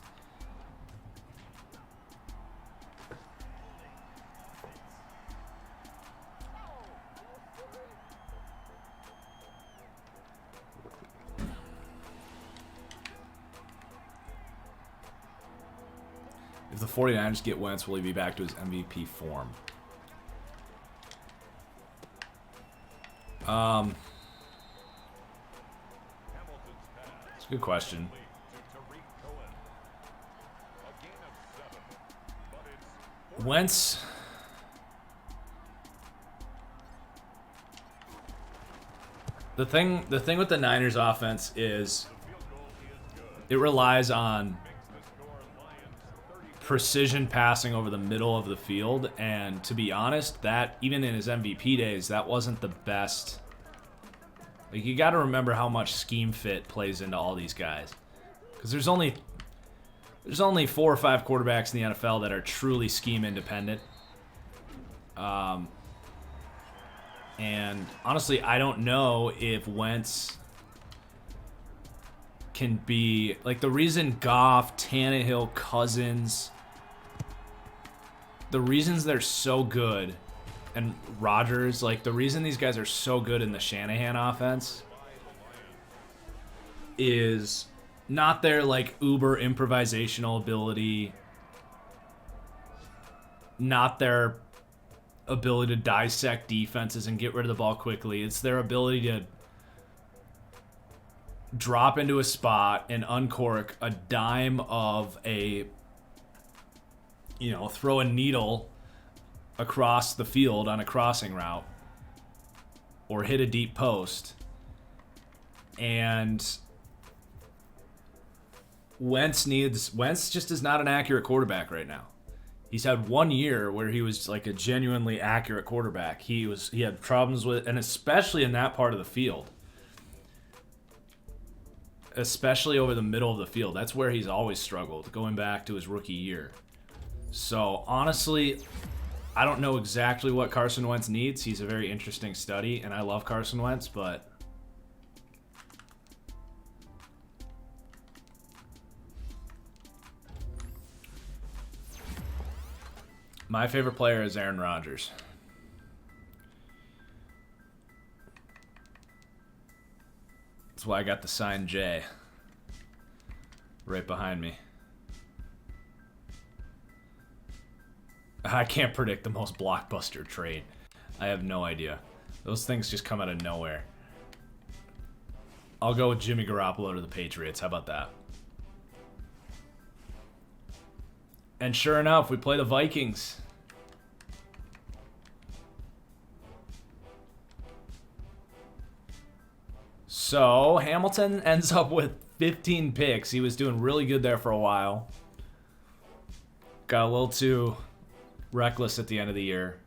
If the 49ers get Wentz, will he be back to his MVP form? It's a good question. Wentz... The thing with the Niners offense is it relies on precision passing over the middle of the field, and to be honest, that even in his MVP days, that wasn't the best. Like, you got to remember how much scheme fit plays into all these guys, because there's only 4 or 5 quarterbacks in the NFL that are truly scheme independent. And honestly, I don't know if Wentz can be like the reason Goff, Tannehill, Cousins. The reasons they're so good, and Rodgers, like the reason these guys are so good in the Shanahan offense is not their like uber improvisational ability, not their ability to dissect defenses and get rid of the ball quickly. It's their ability to drop into a spot and uncork a dime of a, you know, throw a needle across the field on a crossing route or hit a deep post. And Wentz just is not an accurate quarterback right now. He's had 1 year where he was like a genuinely accurate quarterback. He had problems with, and especially in that part of the field. Especially over the middle of the field. That's where he's always struggled, going back to his rookie year. So, honestly, I don't know exactly what Carson Wentz needs. He's a very interesting study, and I love Carson Wentz, but... my favorite player is Aaron Rodgers. That's why I got the signed J right behind me. I can't predict the most blockbuster trade. I have no idea. Those things just come out of nowhere. I'll go with Jimmy Garoppolo to the Patriots. How about that? And sure enough, we play the Vikings. So, Hamilton ends up with 15 picks. He was doing really good there for a while. Got a little too reckless at the end of the year.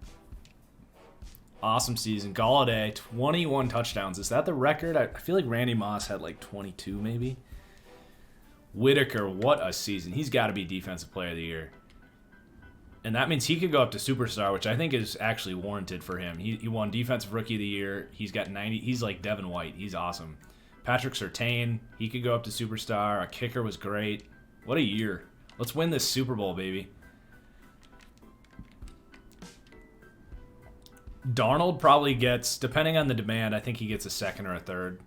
Awesome season. Galladay, 21 touchdowns. Is that the record? I feel like Randy Moss had like 22 maybe. Whitaker, what a season. He's got to be Defensive Player of the Year. And that means he could go up to Superstar, which I think is actually warranted for him. He won Defensive Rookie of the Year. He's got 90. He's like Devin White. He's awesome. Patrick Surtain, he could go up to Superstar. Our kicker was great. What a year. Let's win this Super Bowl, baby. Darnold probably gets, depending on the demand, I think he gets a second or a third.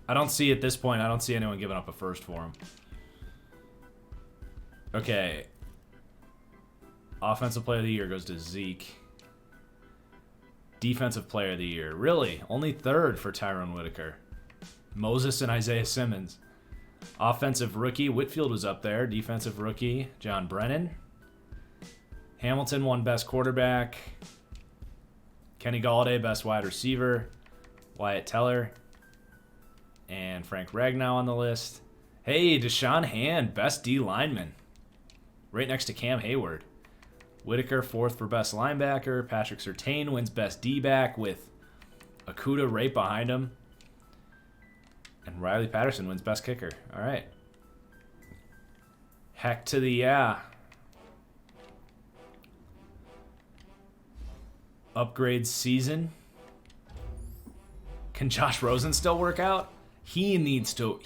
I don't see at this point, I don't see anyone giving up a first for him. Okay. Offensive Player of the Year goes to Zeke. Defensive Player of the Year. Really? Only third for Tyrone Whitaker. Moses and Isaiah Simmons. Offensive rookie, Whitfield was up there. Defensive rookie, John Brennan. Hamilton won best quarterback. Kenny Galladay, best wide receiver. Wyatt Teller. And Frank Ragnow on the list. Hey, Deshaun Hand, best D lineman. Right next to Cam Hayward. Whitaker, 4th for best linebacker. Patrick Surtain wins best D-back with Okuda right behind him. And Riley Patterson wins best kicker. All right. Heck to the yeah. Upgrade season. Can Josh Rosen still work out? He needs to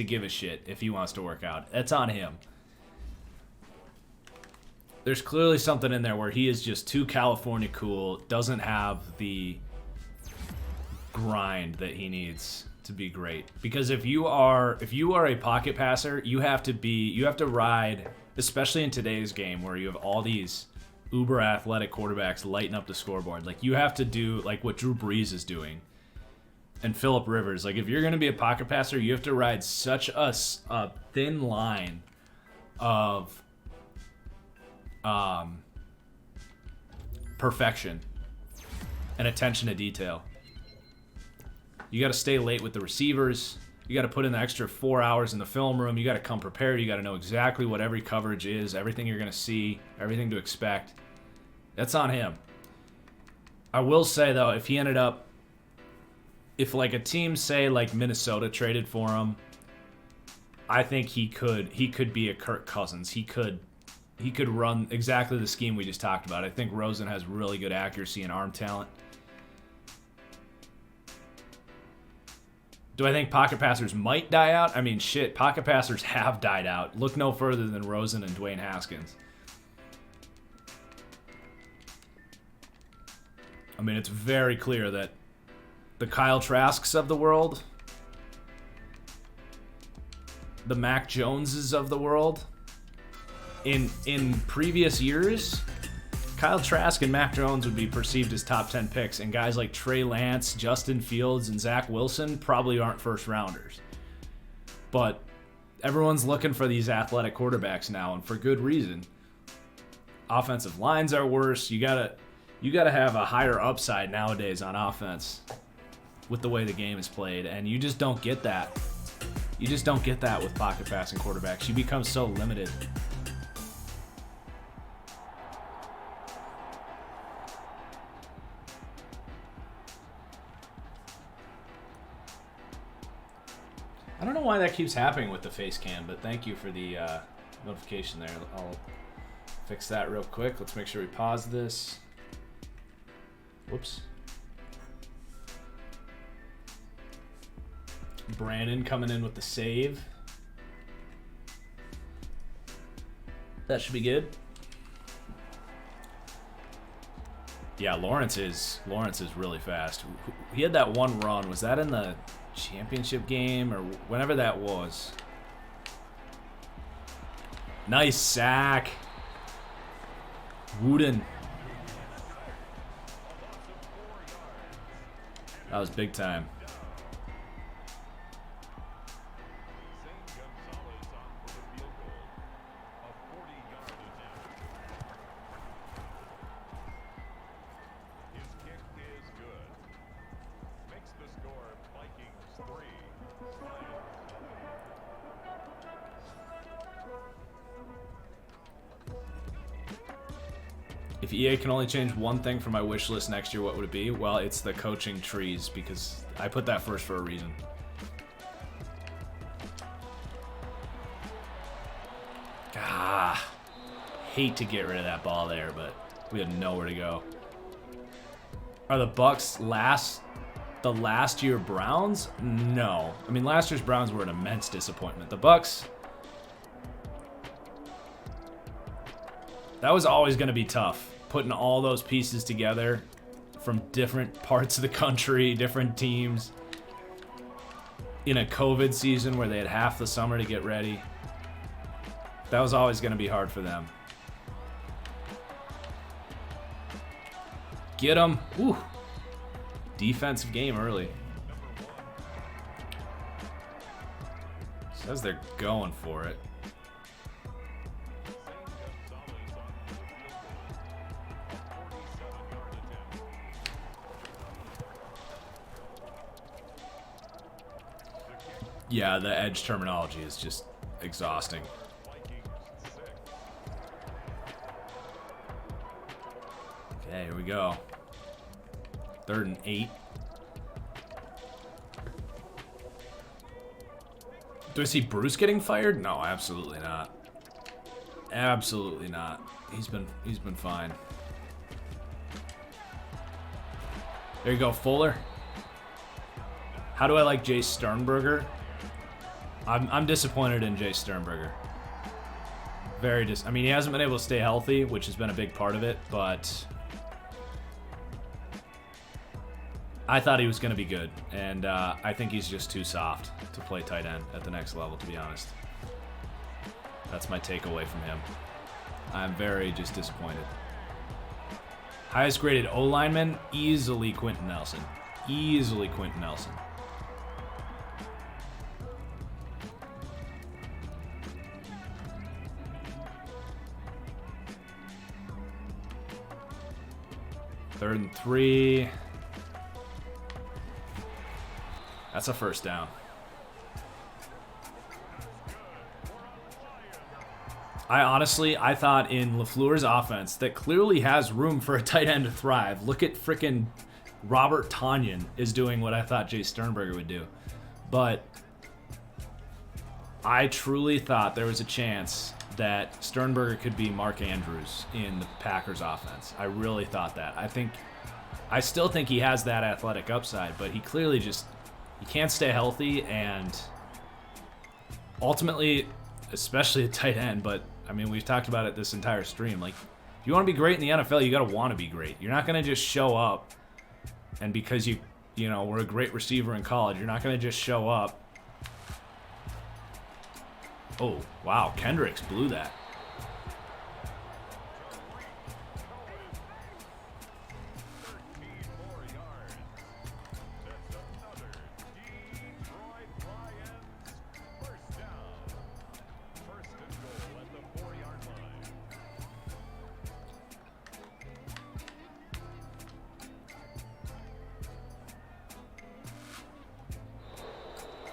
give a shit if he wants to work out. That's on him. There's clearly something in there where he is just too California cool, doesn't have the grind that he needs to be great. Because if you are a pocket passer, you have to ride, especially in today's game where you have all these uber athletic quarterbacks lighting up the scoreboard. Like, you have to do like what Drew Brees is doing and Phillip Rivers. Like, if you're going to be a pocket passer, you have to ride such a thin line of perfection and attention to detail. You got to stay late with the receivers. You got to put in the extra 4 hours in the film room. You got to come prepared. You got to know exactly what every coverage is, everything you're going to see, everything to expect. That's on him. I will say, though, if like a team, say like Minnesota traded for him, I think he could be a Kirk Cousins. He could run exactly the scheme we just talked about. I think Rosen has really good accuracy and arm talent. Do I think pocket passers might die out? I mean, shit, pocket passers have died out. Look no further than Rosen and Dwayne Haskins. I mean, it's very clear that the Kyle Trasks of the world, the Mac Joneses of the world, in previous years, Kyle Trask and Mac Jones would be perceived as top 10 picks, and guys like Trey Lance, Justin Fields, and Zach Wilson probably aren't first rounders. But everyone's looking for these athletic quarterbacks now, and for good reason. Offensive lines are worse. You gotta have a higher upside nowadays on offense with the way the game is played, and you just don't get that. You just don't get that with pocket passing quarterbacks. You become so limited. I don't know why that keeps happening with the face cam, but thank you for the notification there. I'll fix that real quick. Let's make sure we pause this. Whoops. Brandon coming in with the save. That should be good. Yeah, Lawrence is really fast. He had that one run. Was that in the championship game or whenever that was? Nice sack. Wooden. That was big time. If EA can only change one thing from my wish list next year, what would it be? Well, it's the coaching trees, because I put that first for a reason. Hate to get rid of that ball there, but we had nowhere to go. Are the Bucks the last year Browns? No. I mean, last year's Browns were an immense disappointment. The Bucks, that was always going to be tough, putting all those pieces together from different parts of the country, different teams, in a COVID season where they had half the summer to get ready. That was always going to be hard for them. Get him. Ooh. Defensive game early. Says they're going for it. Yeah, the edge terminology is just exhausting. Okay, here we go. 3rd and 8. Do I see Bruce getting fired? No, absolutely not. Absolutely not. He's been fine. There you go, Fuller. How do I like Jay Sternberger? I'm disappointed in Jay Sternberger. I mean, he hasn't been able to stay healthy, which has been a big part of it, but I thought he was going to be good, and I think he's just too soft to play tight end at the next level, to be honest. That's my takeaway from him. I'm very just disappointed. Highest graded O-lineman, easily Quentin Nelson. Easily Quentin Nelson. Third and 3. That's a first down. I thought in LaFleur's offense that clearly has room for a tight end to thrive. Look at frickin' Robert Tonyan is doing what I thought Jay Sternberger would do. But I truly thought there was a chance that Sternberger could be Mark Andrews in the Packers offense. I really thought that. I still think he has that athletic upside, but he clearly just, he can't stay healthy, and ultimately, especially at tight end, but I mean, we've talked about it this entire stream. Like, if you want to be great in the NFL, you got to want to be great. You're not going to just show up, and because you know, were a great receiver in college, you're not going to just show up. Oh, wow, Kendricks blew that.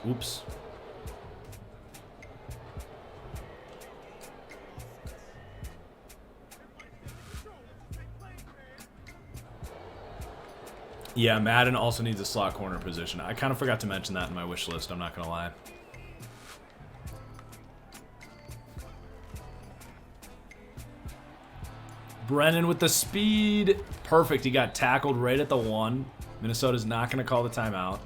Oops. Yeah, Madden also needs a slot corner position. I kind of forgot to mention that in my wish list, I'm not going to lie. Brennan with the speed. Perfect, he got tackled right at the 1. Minnesota's not going to call the timeout.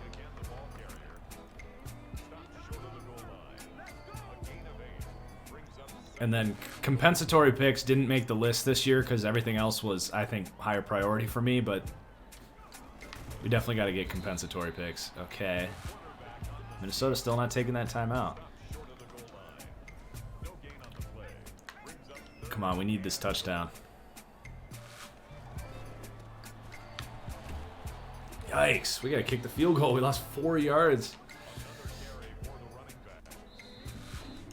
And then compensatory picks didn't make the list this year because everything else was, I think, higher priority for me, but we definitely got to get compensatory picks. Okay. Minnesota's still not taking that timeout. Come on, we need this touchdown. Yikes, we got to kick the field goal. We lost 4 yards.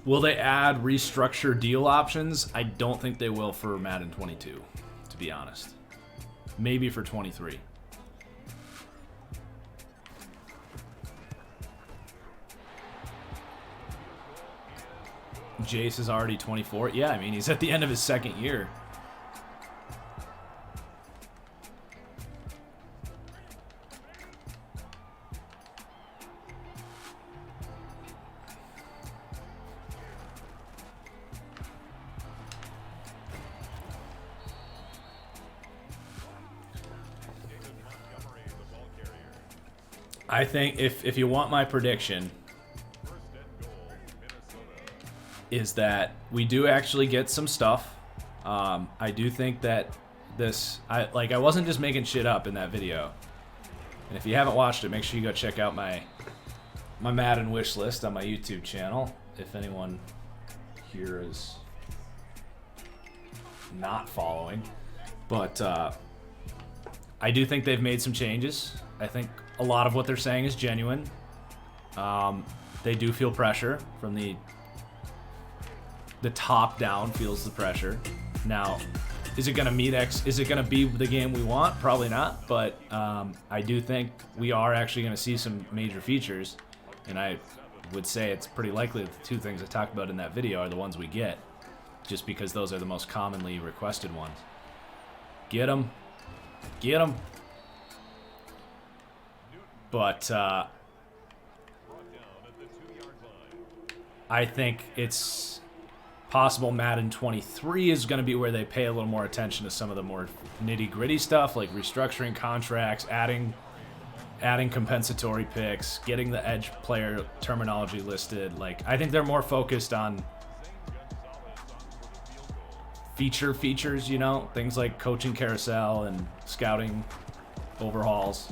Will they add restructure deal options? I don't think they will for Madden 22, to be honest. Maybe for 23. Jace is already 24. Yeah, I mean, he's at the end of his 2nd year. I think if you want my prediction, is that we do actually get some stuff. I do think that this, I wasn't just making shit up in that video. And if you haven't watched it, make sure you go check out my Madden wish list on my YouTube channel. If anyone here is not following, but I do think they've made some changes. I think a lot of what they're saying is genuine. They do feel pressure from the top down feels the pressure. Now, is it going to meet X? Is it going to be the game we want? Probably not, but I do think we are actually going to see some major features, and I would say it's pretty likely that the two things I talked about in that video are the ones we get, just because those are the most commonly requested ones. Get them. Get them. But I think it's possible Madden 23 is going to be where they pay a little more attention to some of the more nitty-gritty stuff, like restructuring contracts, adding compensatory picks, getting the edge player terminology listed. Like, I think they're more focused on features, you know, things like coaching carousel and scouting overhauls.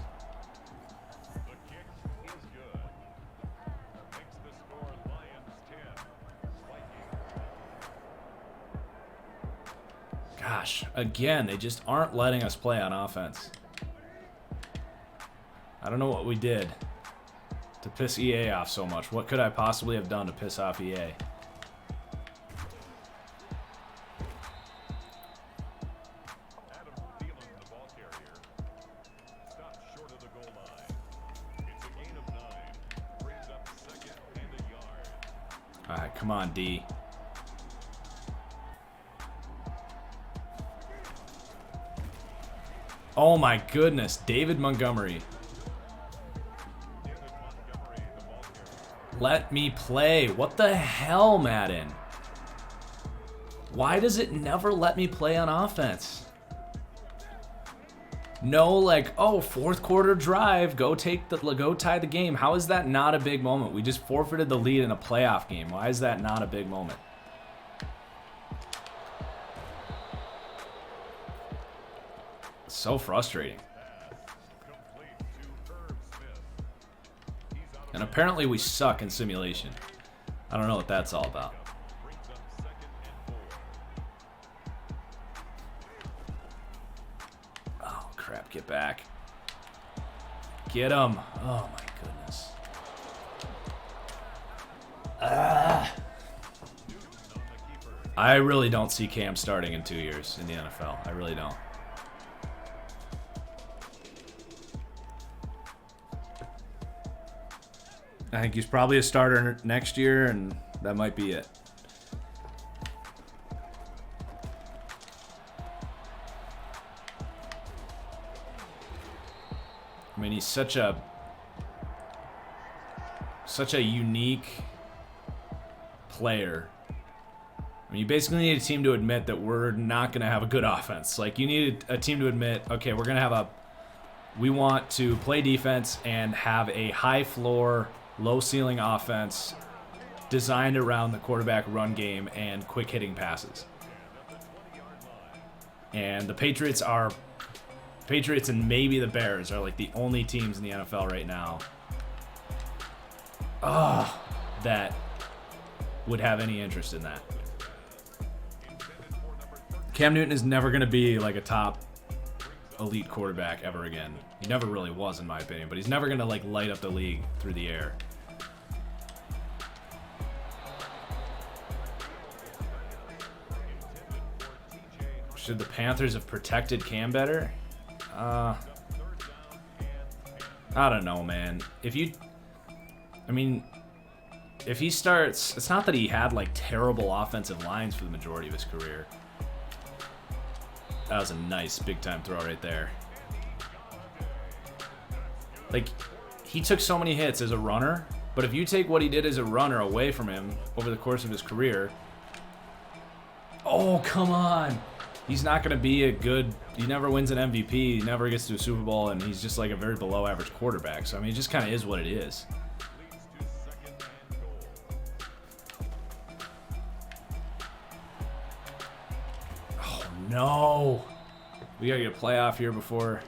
Gosh, again, they just aren't letting us play on offense. I don't know what we did to piss EA off so much. What could I possibly have done to piss off EA? Adam Thielen, the ball carrier, stopped short of the goal line. It's a gain of 9. Brings up second and a yard. All right, come on, D. Oh my goodness, David Montgomery. Let me play. What the hell, Madden? Why does it never let me play on offense? No, like, oh, fourth quarter drive, go tie the game. How is that not a big moment? We just forfeited the lead in a playoff game. Why is that not a big moment? So frustrating. And apparently we suck in simulation. I don't know what that's all about. Oh, crap. Get back. Get him. Oh, my goodness. I really don't see Cam starting in 2 years in the NFL. I really don't. I think he's probably a starter next year, and that might be it. I mean, he's such a unique player. I mean, you basically need a team to admit that we're not going to have a good offense. Like, you need a team to admit, okay, we're going to have we want to play defense and have a high floor, low ceiling offense designed around the quarterback run game and quick hitting passes. And the Patriots and maybe the Bears are like the only teams in the NFL right now that would have any interest in that. Cam Newton is never going to be like a top elite quarterback ever again. He never really was, in my opinion, but he's never going to like light up the league through the air. Should the Panthers have protected Cam better? I don't know, man. If he starts, it's not that he had like terrible offensive lines for the majority of his career. That was a nice big time throw right there. Like, he took so many hits as a runner, but if you take what he did as a runner away from him over the course of his career, oh, come on. He's not going to be he never wins an MVP, he never gets to a Super Bowl, and he's just like a very below average quarterback. So, I mean, it just kind of is what it is. Oh, no. We got to get a playoff here before.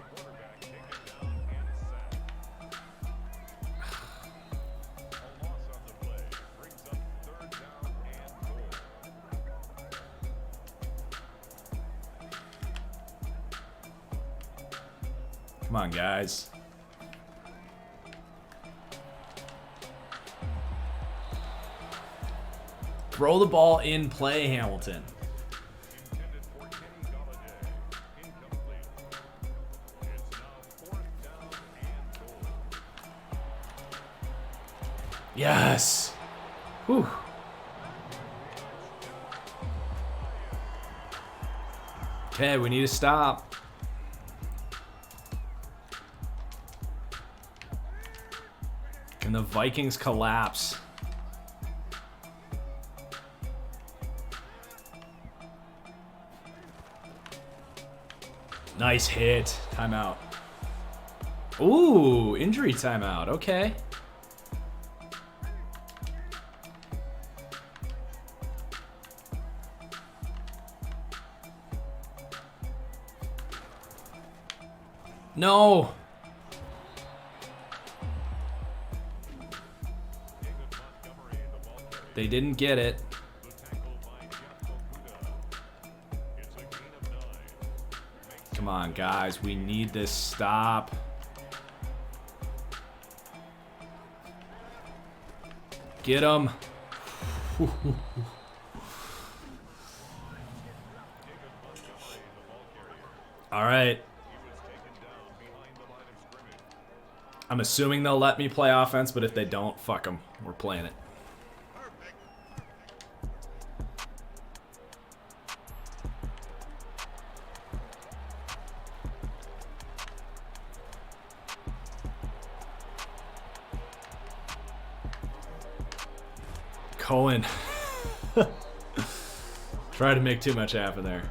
Come on, guys. Throw the ball in play, Hamilton. Intended for Kenny Galladay. Incomplete. It's now 4th down and goal. Yes. Whew. Okay, we need to stop. Can the Vikings collapse? Nice hit. Timeout. Ooh, injury timeout. Okay. No. They didn't get it. The tackle by Jeff Okudah. It's a gain of 9. Come on, guys. We need this stop. Get him. All right. I'm assuming they'll let me play offense, but if they don't, fuck them. We're playing it. Cohen. Try to make too much happen there.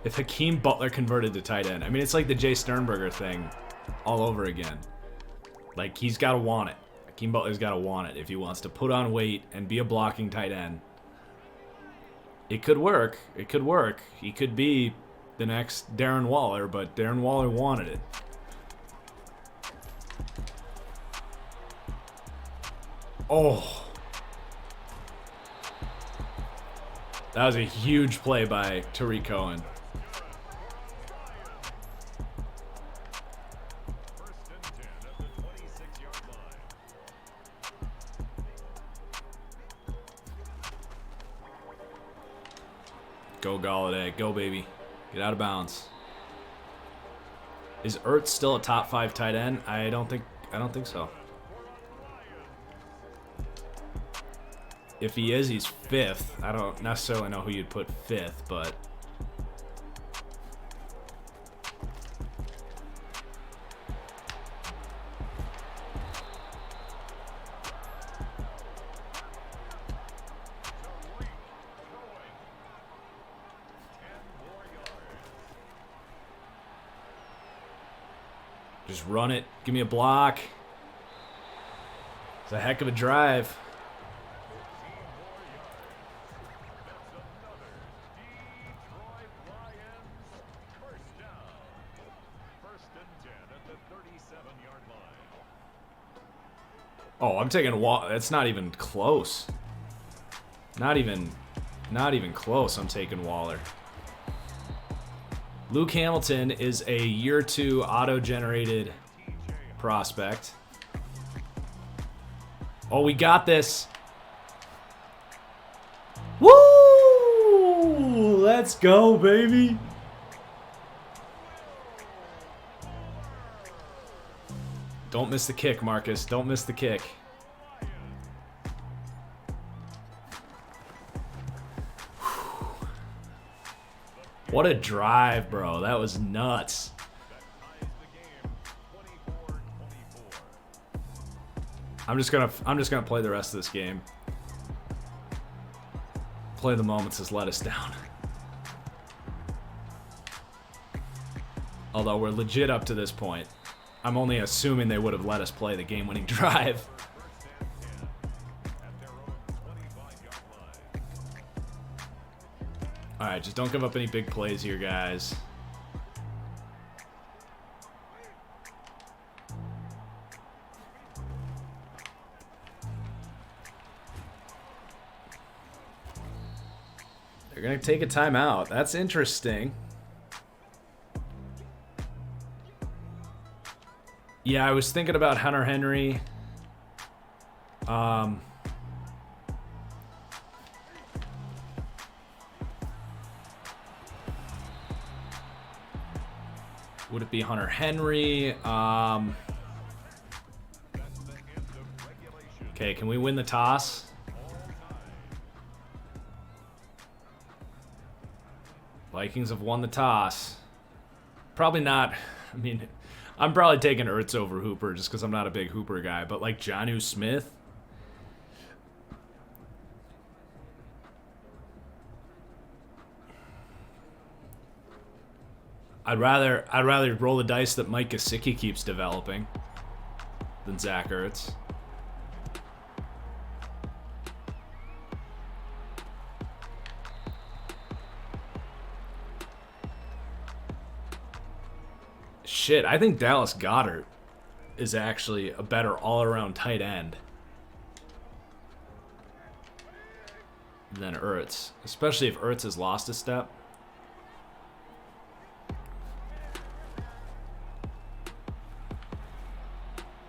If Hakeem Butler converted to tight end, I mean, it's like the Jay Sternberger thing all over again. Like, he's got to want it. Hakeem Butler's got to want it if he wants to put on weight and be a blocking tight end. It could work. It could work. He could be the next Darren Waller, but Darren Waller wanted it. Oh. That was a huge play by Tariq Cohen. First and 10 at the 26-yard line. Go Galladay. Go, baby. Get out of bounds. Is Ertz still a top 5 tight end? I don't think so. If he is, he's 5th. I don't necessarily know who you'd put 5th, but just run it. Give me a block. It's a heck of a drive. Oh, I'm taking Waller. That's not even close. Not even close. I'm taking Waller. Luke Hamilton is a year 2 auto-generated prospect. Oh, we got this. Woo! Let's go, baby. Don't miss the kick, Marcus. Don't miss the kick. What a drive, bro. That was nuts. I'm just gonna play the rest of this game. Play the moments has let us down. Although we're legit up to this point. I'm only assuming they would have let us play the game-winning drive. Alright, just don't give up any big plays here, guys. They're going to take a timeout. That's interesting. Yeah, I was thinking about Hunter Henry. Would it be Hunter Henry? Okay, can we win the toss? Vikings have won the toss. Probably not. I mean, I'm probably taking Ertz over Hooper just because I'm not a big Hooper guy. But like Jonnu Smith. I'd rather roll the dice that Mike Gesicki keeps developing than Zach Ertz. Shit, I think Dallas Goedert is actually a better all-around tight end than Ertz, especially if Ertz has lost a step.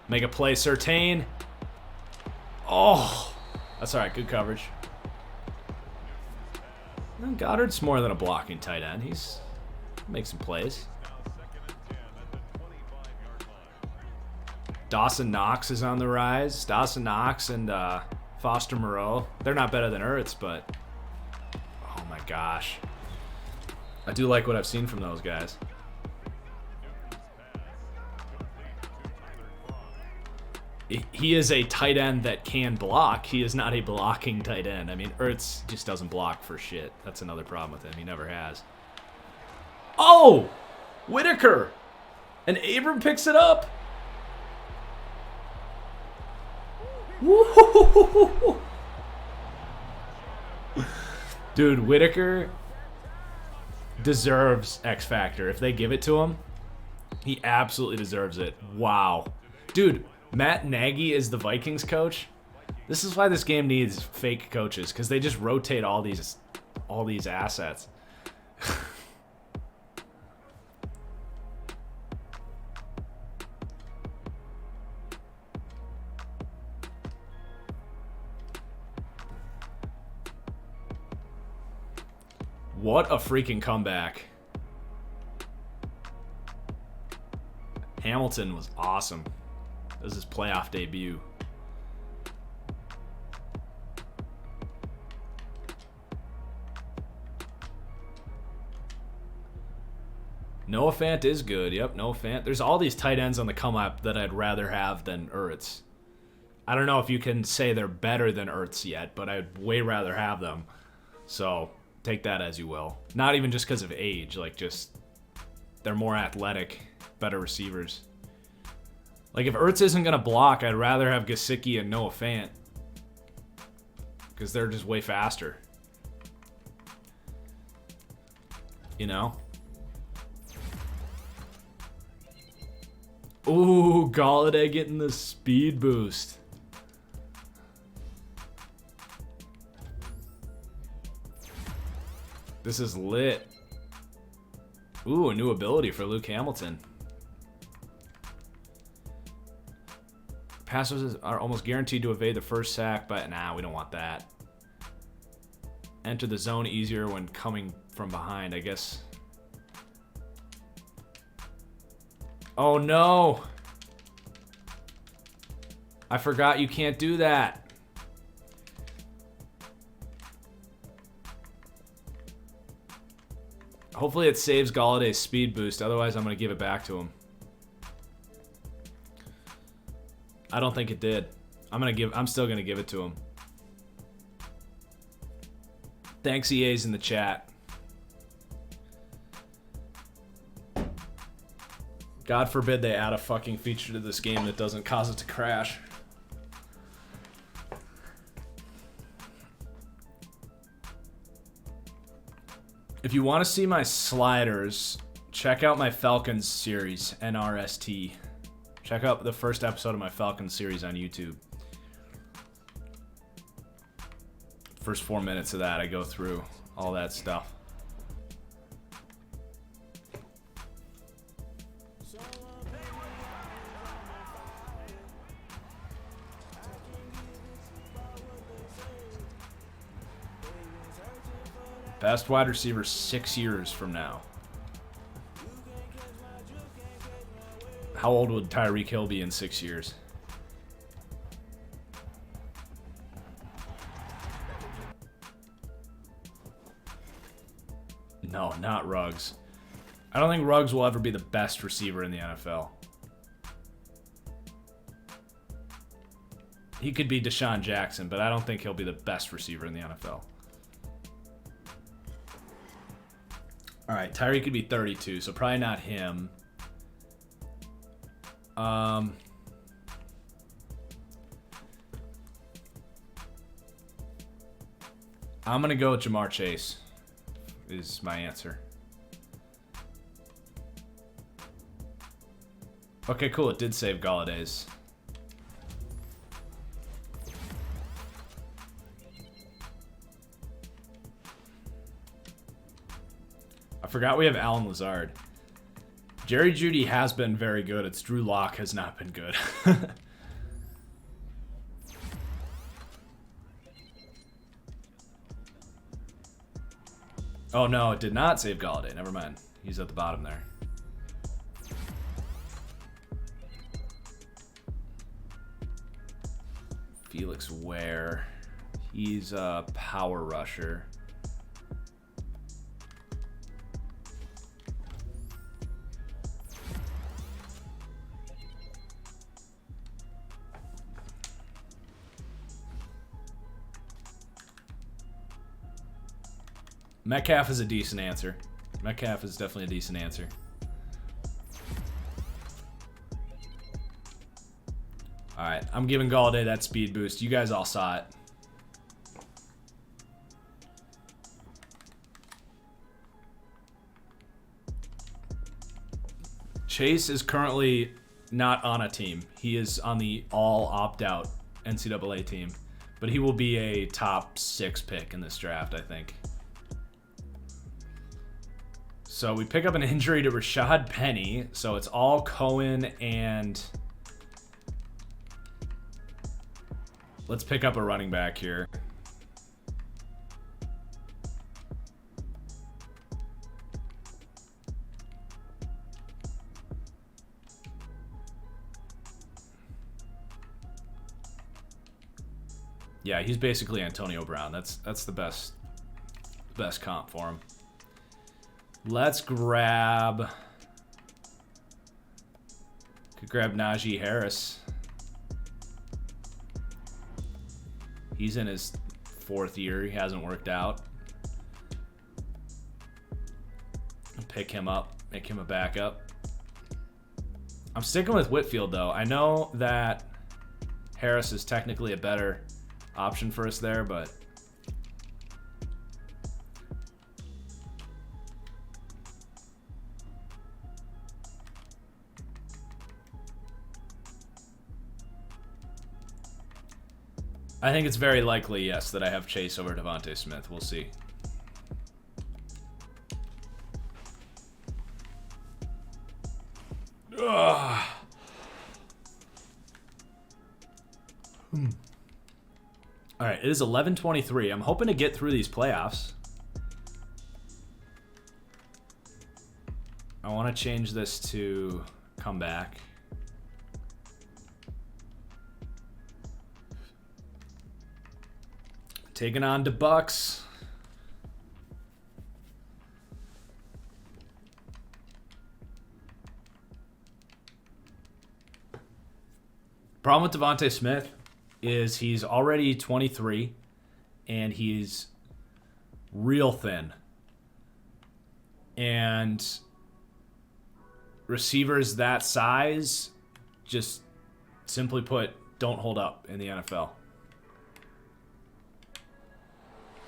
Make a play, Surtain. Oh, that's all right. Good coverage. And Goddard's more than a blocking tight end. He's makes some plays. Dawson Knox is on the rise. Dawson Knox and Foster Moreau. They're not better than Ertz, but oh my gosh, I do like what I've seen from those guys. He is a tight end that can block. He is not a blocking tight end. I mean, Ertz just doesn't block for shit. That's another problem with him. He never has. Oh! Whitaker! And Abram picks it up. Woo-hoo-hoo-hoo-hoo. Dude, Whitaker deserves X Factor. If they give it to him, he absolutely deserves it. Wow. Dude, Matt Nagy is the Vikings coach. This is why this game needs fake coaches, because they just rotate all these assets. What a freaking comeback. Hamilton was awesome. This is his playoff debut. Noah Fant is good. Yep, Noah Fant. There's all these tight ends on the come up that I'd rather have than Ertz. I don't know if you can say they're better than Ertz yet, but I'd way rather have them. So take that as you will. Not even just because of age, like just they're more athletic, better receivers. Like, if Ertz isn't going to block, I'd rather have Gesicki and Noah Fant. Because they're just way faster. You know? Ooh, Galladay getting the speed boost. This is lit. Ooh, a new ability for Luke Hamilton. Passes are almost guaranteed to evade the first sack, but nah, we don't want that. Enter the zone easier when coming from behind, I guess. Oh no! I forgot you can't do that. Hopefully it saves Galladay's speed boost, otherwise I'm going to give it back to him. I don't think it did. I'm still gonna give it to him. Thanks, EA's in the chat. God forbid they add a fucking feature to this game that doesn't cause it to crash. If you want to see my sliders, check out my Falcons series, NRST. Check out the first episode of my Falcons series on YouTube. First 4 minutes of that, I go through all that stuff. Best wide receiver 6 years from now. How old would Tyreek Hill be in 6 years? No, not Ruggs. I don't think Ruggs will ever be the best receiver in the NFL. He could be Deshaun Jackson, but I don't think he'll be the best receiver in the NFL. All right, Tyreek could be 32, so probably not him. I'm going to go with Jamar Chase is my answer. Okay, cool. It did save Galladay's. I forgot we have Alan Lazard. Jerry Jeudy has been very good. It's Drew Lock has not been good. Oh, no, it did not save Galladay. Never mind. He's at the bottom there. Felix Ware. He's a power rusher. Metcalf is a decent answer. Metcalf is definitely a decent answer. All right, I'm giving Galladay that speed boost. You guys all saw it. Chase is currently not on a team. He is on the all opt-out NCAA team, but he will be a top 6 pick in this draft, I think. So we pick up an injury to Rashad Penny. So it's all Cohen and let's pick up a running back here. Yeah, he's basically Antonio Brown. That's the best comp for him. Let's grab... Could grab Najee Harris. He's in his 4th year. He hasn't worked out. Pick him up. Make him a backup. I'm sticking with Whitfield, though. I know that Harris is technically a better option for us there, but... I think it's very likely, yes, that I have Chase over Devontae Smith. We'll see. Ugh. All right, it is 11:23. I'm hoping to get through these playoffs. I want to change this to comeback. Taking on to Bucks. Problem with Devontae Smith is he's already 23 and he's real thin. And receivers that size, just simply put, don't hold up in the NFL.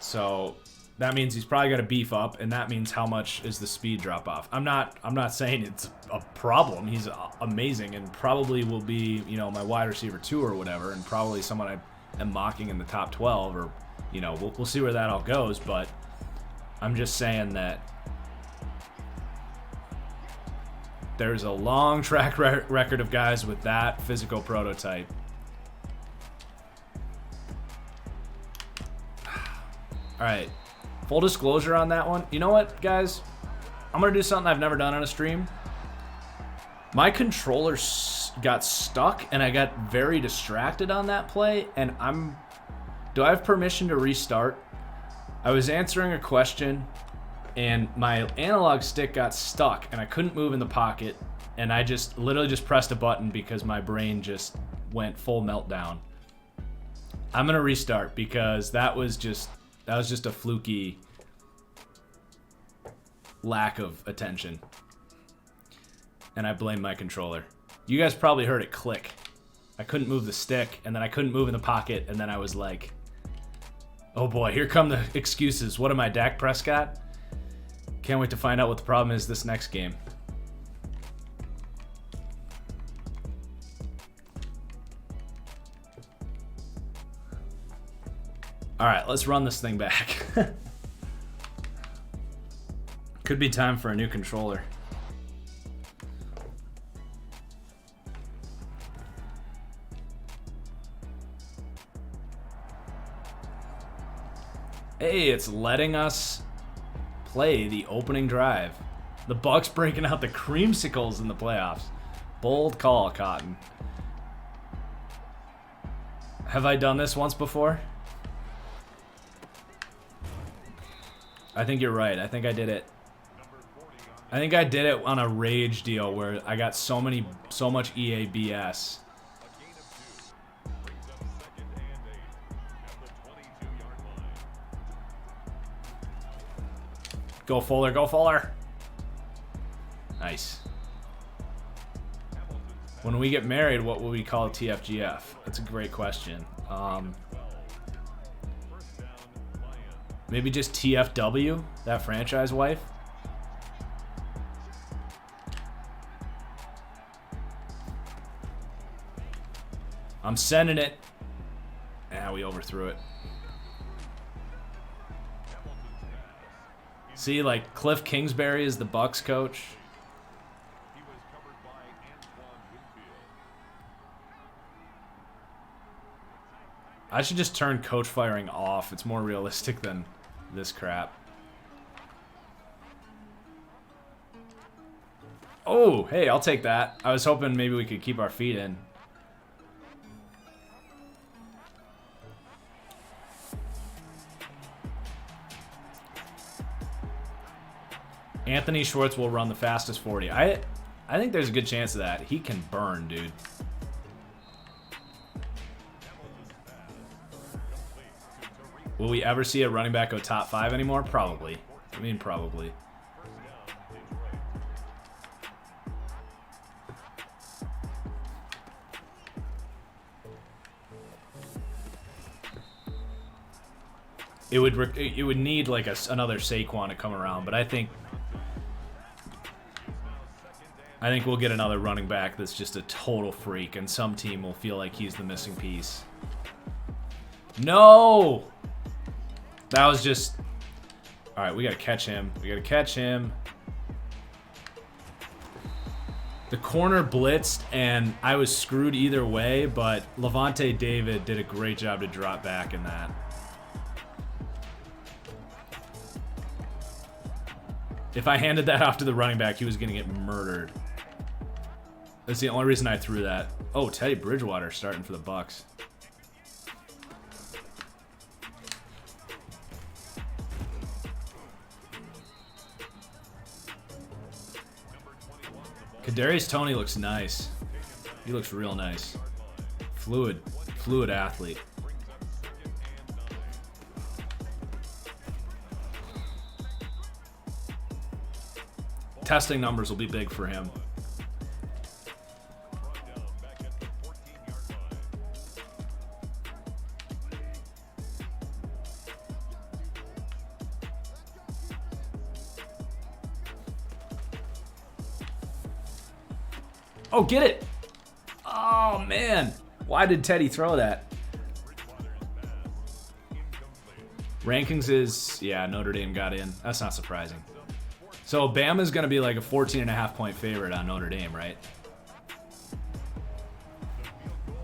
So that means he's probably got to beef up, and that means how much is the speed drop off. I'm not saying it's a problem. He's amazing and probably will be, you know, my wide receiver 2 or whatever, and probably someone I am mocking in the top 12, or, you know, we'll see where that all goes. But I'm just saying that there's a long track record of guys with that physical prototype. All right, full disclosure on that one. You know what, guys? I'm going to do something I've never done on a stream. My controller got stuck, and I got very distracted on that play, and do I have permission to restart? I was answering a question, and my analog stick got stuck, and I couldn't move in the pocket, and I just literally just pressed a button because my brain just went full meltdown. I'm gonna restart because that was just a fluky lack of attention. And I blame my controller. You guys probably heard it click. I couldn't move the stick, and then I couldn't move in the pocket, and then I was like, oh boy, here come the excuses. What am I, Dak Prescott? Can't wait to find out what the problem is this next game. All right, let's run this thing back. Could be time for a new controller. Hey, it's letting us play the opening drive. The Bucks breaking out the creamsicles in the playoffs. Bold call, Cotton. Have I done this once before? I think you're right. I think I did it. I think I did it on a rage deal where I got so much EABS. Go Fuller, go Fuller. Nice. When we get married, what will we call TFGF? That's a great question. Maybe just TFW, that franchise wife. I'm sending it. Ah, we overthrew it. See, like Cliff Kingsbury is the Bucks coach. I should just turn coach firing off. It's more realistic than this crap. Oh, hey, I'll take that. I was hoping maybe we could keep our feet in. Anthony Schwartz will run the fastest 40. I think there's a good chance of that. He can burn, dude. Will we ever see a running back go top 5 anymore? Probably. I mean, probably. It would need like another Saquon to come around, but I think we'll get another running back that's just a total freak, and some team will feel like he's the missing piece. No! That was just... All right, we got to catch him. We got to catch him. The corner blitzed, and I was screwed either way, but Levante David did a great job to drop back in that. If I handed that off to the running back, he was going to get murdered. That's the only reason I threw that. Oh, Teddy Bridgewater starting for the Bucks. Kadarius Toney looks nice. He looks real nice. Fluid athlete. Testing numbers will be big for him. Oh, get it! Oh, man. Why did Teddy throw that? Rankings is... Yeah, Notre Dame got in. That's not surprising. So Bama's going to be like a 14.5-point favorite on Notre Dame, right?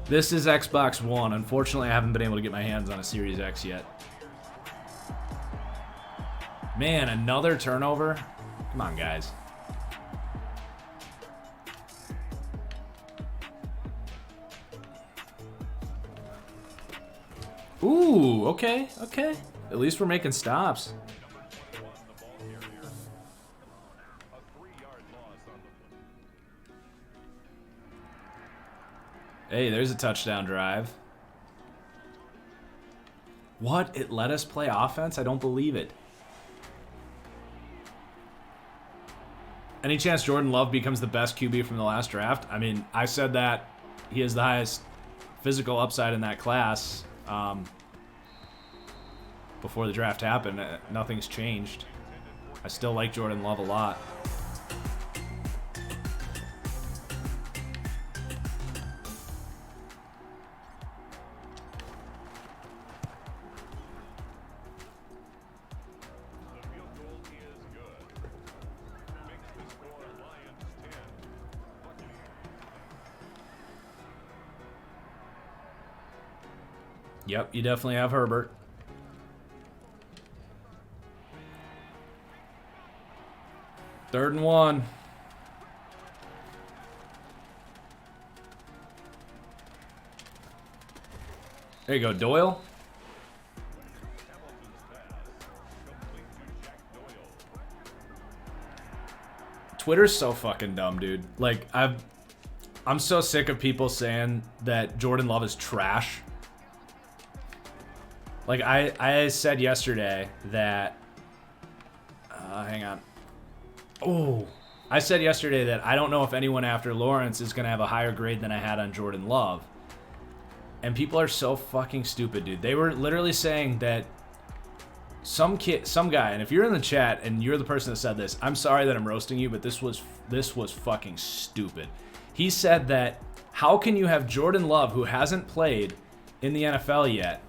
This is Xbox One. Unfortunately, I haven't been able to get my hands on a Series X yet. Man, another turnover? Come on, guys. Ooh, okay, okay. At least we're making stops. Hey, there's a touchdown drive. What? It let us play offense? I don't believe it. Any chance Jordan Love becomes the best QB from the last draft? I mean, I said that he has the highest physical upside in that class before the draft happened. Nothing's changed. I still like Jordan Love a lot. Yep, you definitely have Herbert. Third and 1. There you go, Doyle. Twitter's so fucking dumb, dude. Like, I'm so sick of people saying that Jordan Love is trash. Like, I said yesterday that... hang on. Oh, I said yesterday that I don't know if anyone after Lawrence is going to have a higher grade than I had on Jordan Love. And people are so fucking stupid, dude. They were literally saying that some guy, and if you're in the chat and you're the person that said this, I'm sorry that I'm roasting you, but this was fucking stupid. He said that, how can you have Jordan Love, who hasn't played in the NFL yet,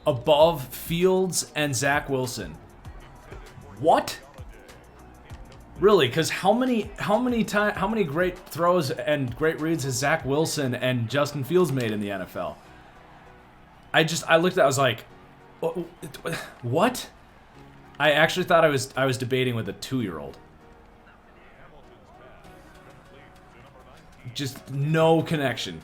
above Fields and Zach Wilson? What? Really? Because how many great throws and great reads has Zach Wilson and Justin Fields made in the NFL? I looked at it, I was like, what? I actually thought I was debating with a 2-year-old. Just no connection.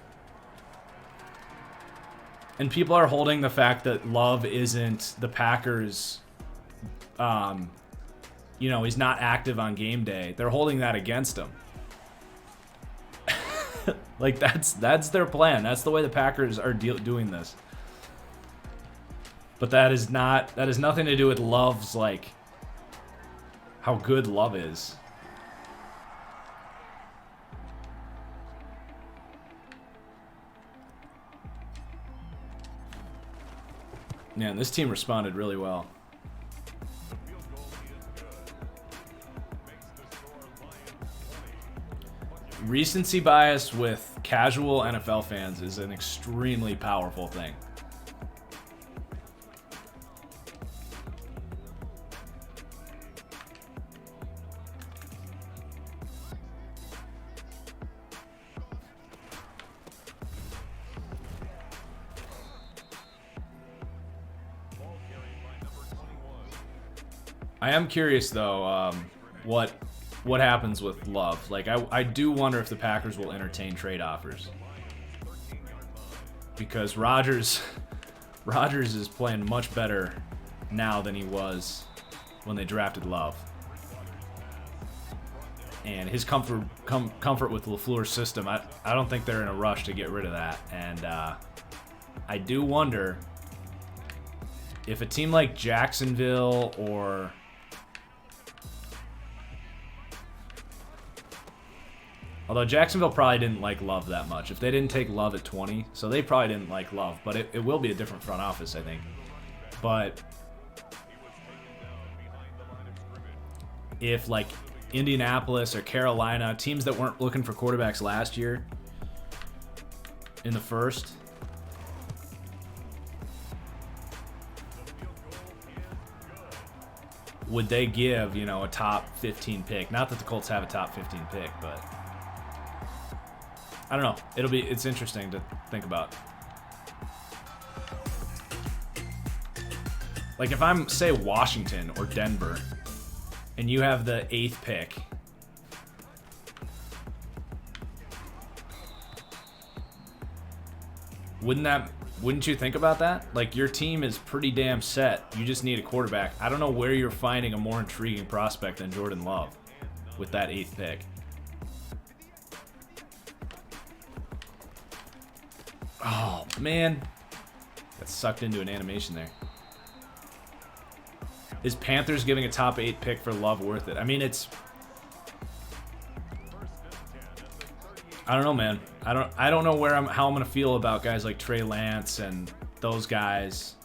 And people are holding the fact that Love isn't the Packers, you know, he's not active on game day. They're holding that against him. Like, that's their plan. That's the way the Packers are doing this. But that has nothing to do with Love's, like, how good Love is. Man, this team responded really well. Recency bias with casual NFL fans is an extremely powerful thing. I am curious though, what happens with Love. Like, I do wonder if the Packers will entertain trade offers, because Rodgers is playing much better now than he was when they drafted Love, and his comfort with LaFleur's system, I don't think they're in a rush to get rid of that. And I do wonder if a team like Jacksonville or although Jacksonville probably didn't like Love that much. If they didn't take Love at 20, so they probably didn't like Love. But it will be a different front office, I think. But if, like, Indianapolis or Carolina, teams that weren't looking for quarterbacks last year in the first, would they give, you know, a top 15 pick? Not that the Colts have a top 15 pick, but I don't know. It's interesting to think about. Like, if I'm, say, Washington or Denver, and you have the 8th pick, wouldn't Wouldn't you think about that? Like, your team is pretty damn set. You just need a quarterback. I don't know where you're finding a more intriguing prospect than Jordan Love with that 8th pick. Oh, man. Got sucked into an animation there. Is Panthers giving a top 8 pick for Love worth it? I mean, it's... I don't know, man. I don't know how I'm gonna feel about guys like Trey Lance and those guys.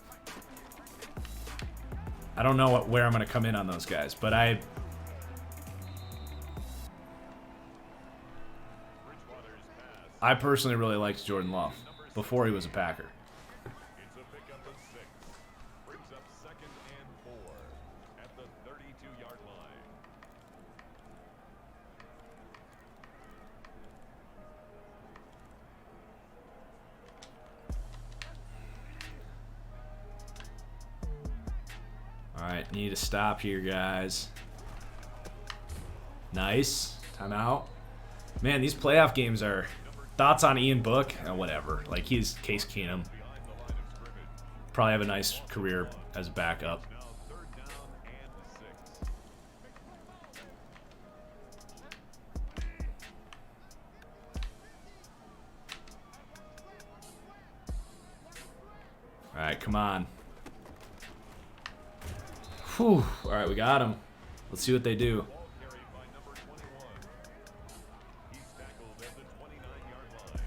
I don't know where I'm gonna come in on those guys, but I personally really liked Jordan Love before he was a Packer. It's a pickup of 6. Brings up 2nd and 4 at the 32-yard line. All right, need to stop here, guys. Nice. Timeout. Man, these playoff games are... Thoughts on Ian Book? Whatever. Like, he's Case Keenum. Probably have a nice career as a backup. Now 3rd down and 6. All right, come on. Whew. All right, we got him. Let's see what they do. Ball carried by number 21. He's tackled at the 29-yard line.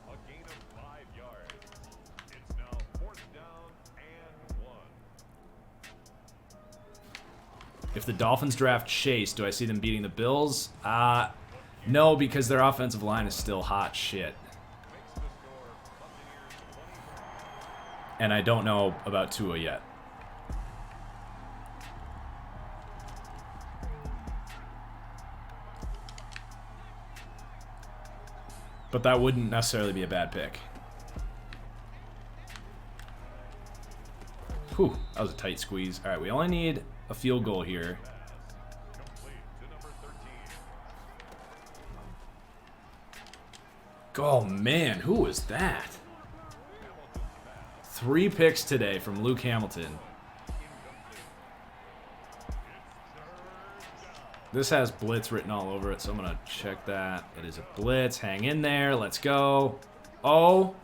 A gain of 5 yards. It's now 4th down and 1. If the Dolphins draft Chase, do I see them beating the Bills? No, because their offensive line is still hot shit. Makes the score Buccaneers 21. And I don't know about Tua yet. But that wouldn't necessarily be a bad pick. Whew, that was a tight squeeze. All right, we only need a field goal here. Complete to number 13. Oh, man, who was that? 3 picks today from Luke Hamilton. This has blitz written all over it, so I'm going to check that. It is a blitz. Hang in there. Let's go. Oh,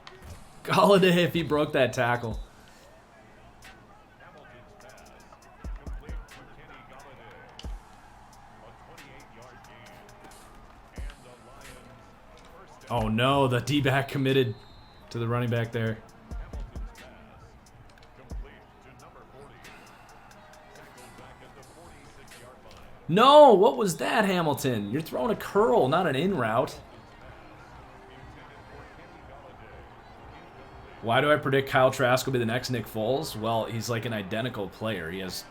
Galladay if he broke that tackle. Hamilton's pass complete to Kenny Galladay. A 28-yard gain. And the Lions first down. Oh, no, the D-back committed to the running back there. Hamilton's pass complete to number 40. Tackled back at the 46-yard line. No, what was that, Hamilton? You're throwing a curl, not an in route. Why do I predict Kyle Trask will be the next Nick Foles? Well, he's like an identical player. He has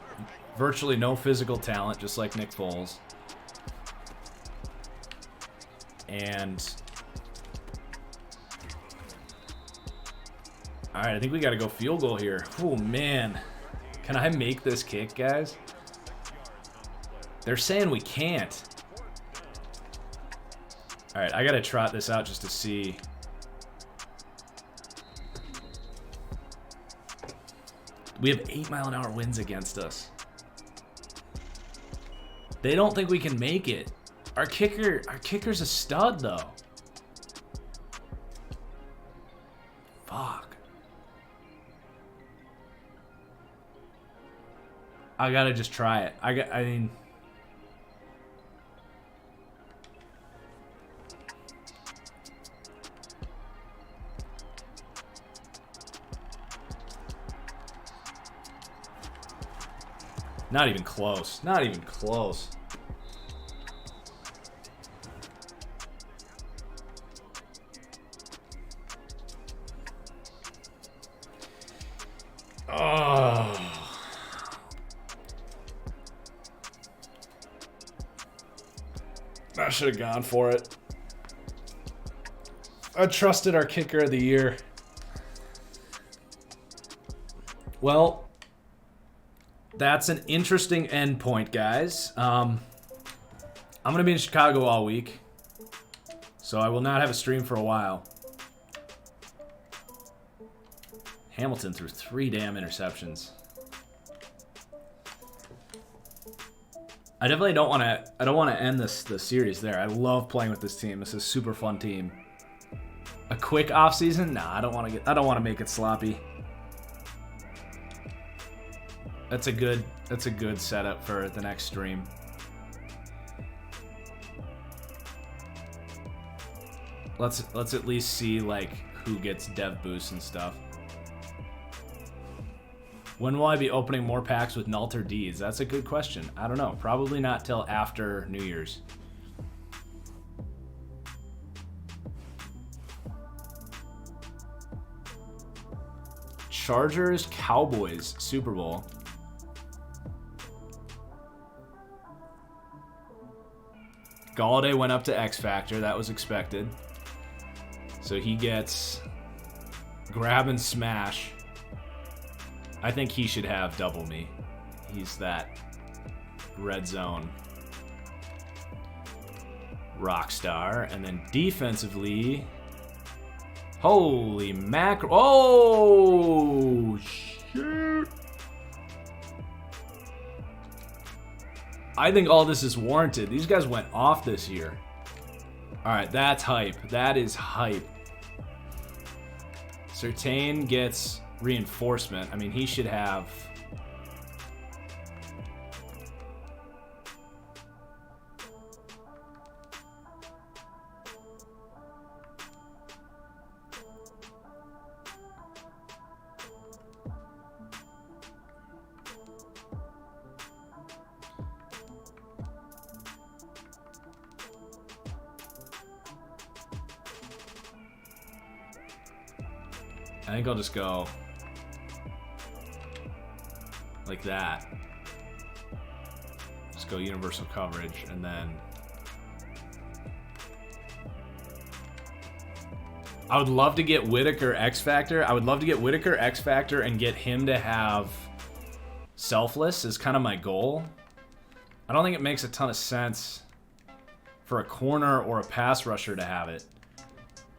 virtually no physical talent, just like Nick Foles. And... Alright, I think we gotta go field goal here. Oh, man. Can I make this kick, guys? They're saying we can't. Alright, I gotta trot this out just to see. We have 8-mile-an-hour winds against us. They don't think we can make it. Our kicker's a stud, though. Fuck. I gotta just try it. I mean... Not even close. Not even close. Oh. I should have gone for it. I trusted our kicker of the year. Well, that's an interesting endpoint, guys. I'm going to be in Chicago all week, so I will not have a stream for a while. Hamilton threw 3 damn interceptions. I definitely don't want to. I don't want to end the series there. I love playing with this team. This is a super fun team. A quick off season? Nah, I don't want to get. I don't want to make it sloppy. That's a good setup for the next stream. Let's at least see like who gets dev boosts and stuff. When will I be opening more packs with Nalter Deeds? That's a good question. I don't know. Probably not till after New Year's. Chargers, Cowboys, Super Bowl. Galladay went up to X Factor. That was expected. So he gets grab and smash. I think he should have double me. He's that red zone rock star. And then defensively, holy mackerel. Oh, shit. I think all this is warranted. These guys went off this year. All right, that's hype. That is hype. Surtain gets reinforcement. I mean, he should have... I think I'll just go like that. Just go universal coverage, and then I would love to get Whitaker X Factor. I would love to get Whitaker X Factor and get him to have selfless is kind of my goal. I don't think it makes a ton of sense for a corner or a pass rusher to have it.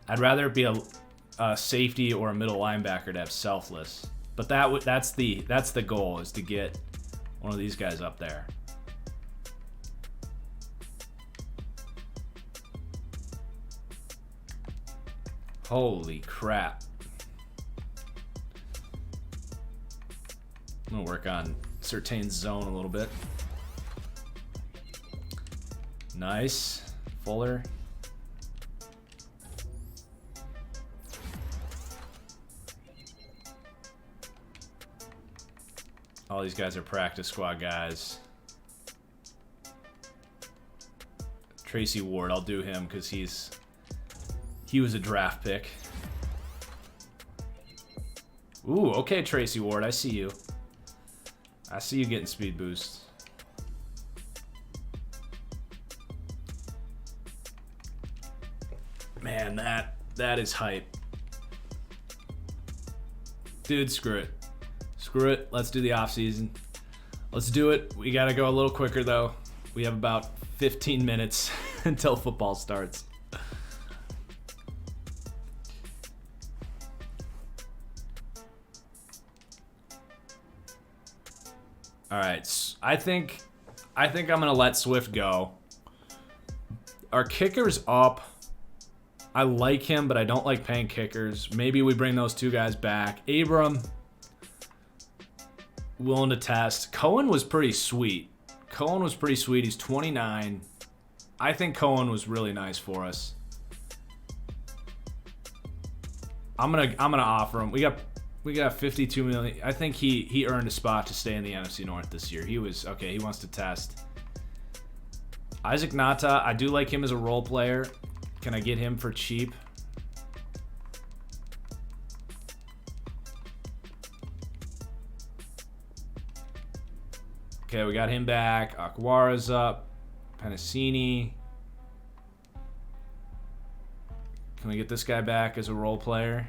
I'd rather it be a safety or a middle linebacker to have selfless. But that's the goal, is to get one of these guys up there. Holy crap. I'm gonna work on Surtain's zone a little bit. Nice. Fuller. All these guys are practice squad guys. Tracy Ward, I'll do him because he was a draft pick. Ooh, okay, Tracy Ward, I see you. I see you getting speed boosts. Man, that is hype. Dude, screw it. Screw it. Let's do the offseason. Let's do it. We got to go a little quicker, though. We have about 15 minutes until football starts. All right. I think I'm going to let Swift go. Our kicker's up. I like him, but I don't like paying kickers. Maybe we bring those two guys back. Abram, willing to test. Cohen was pretty sweet. He's 29. I think Cohen was really nice for us. I'm gonna offer him. We got 52 million. I think he earned a spot to stay in the NFC North this year. He was okay. He wants to test. Isaac Nata, I do like him as a role player. Can I get him for cheap? Okay, we got him back. Akwara's up. Penasini. Can we get this guy back as a role player?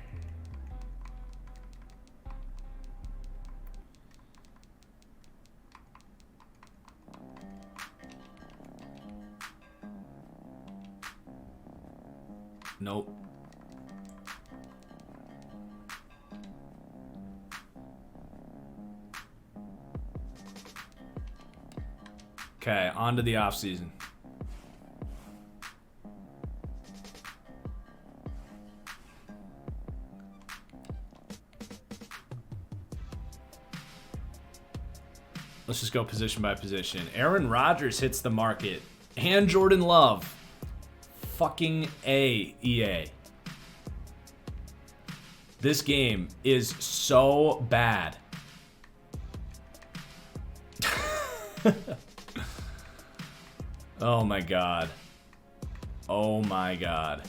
Nope. Okay, on to the offseason. Let's just go position by position. Aaron Rodgers hits the market. And Jordan Love. Fucking A, EA. This game is so bad. Oh my god. Oh my god.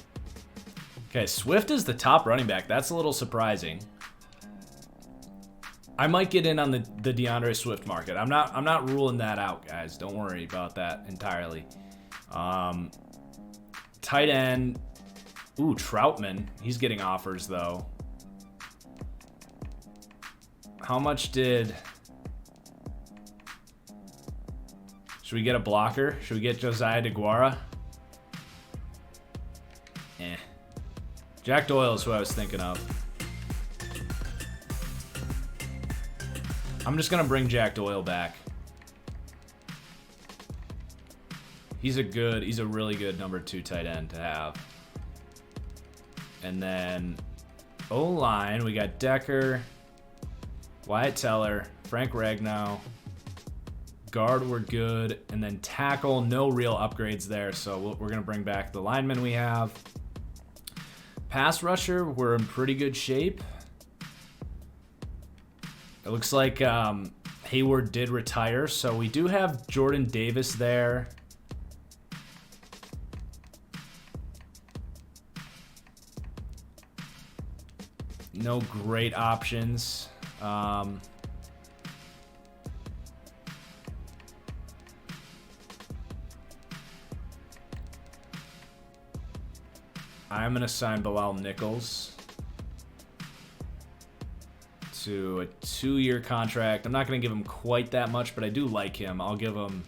Okay, Swift is the top running back. That's a little surprising. I might get in on the DeAndre Swift market. I'm not ruling that out, guys. Don't worry about that entirely. Tight end. Ooh, Troutman. He's getting offers though. How much did... Should we get a blocker? Should we get Josiah DeGuara? Eh. Jack Doyle is who I was thinking of. I'm just going to bring Jack Doyle back. He's a really good number 2 tight end to have. And then O-line, we got Decker, Wyatt Teller, Frank Ragnow. Guard, we're good. And then tackle, no real upgrades there. So we're going to bring back the linemen we have. Pass rusher, we're in pretty good shape. It looks like Hayward did retire. So we do have Jordan Davis there. No great options. I'm going to sign Bilal Nichols to a 2-year contract. I'm not going to give him quite that much, but I do like him. I'll give him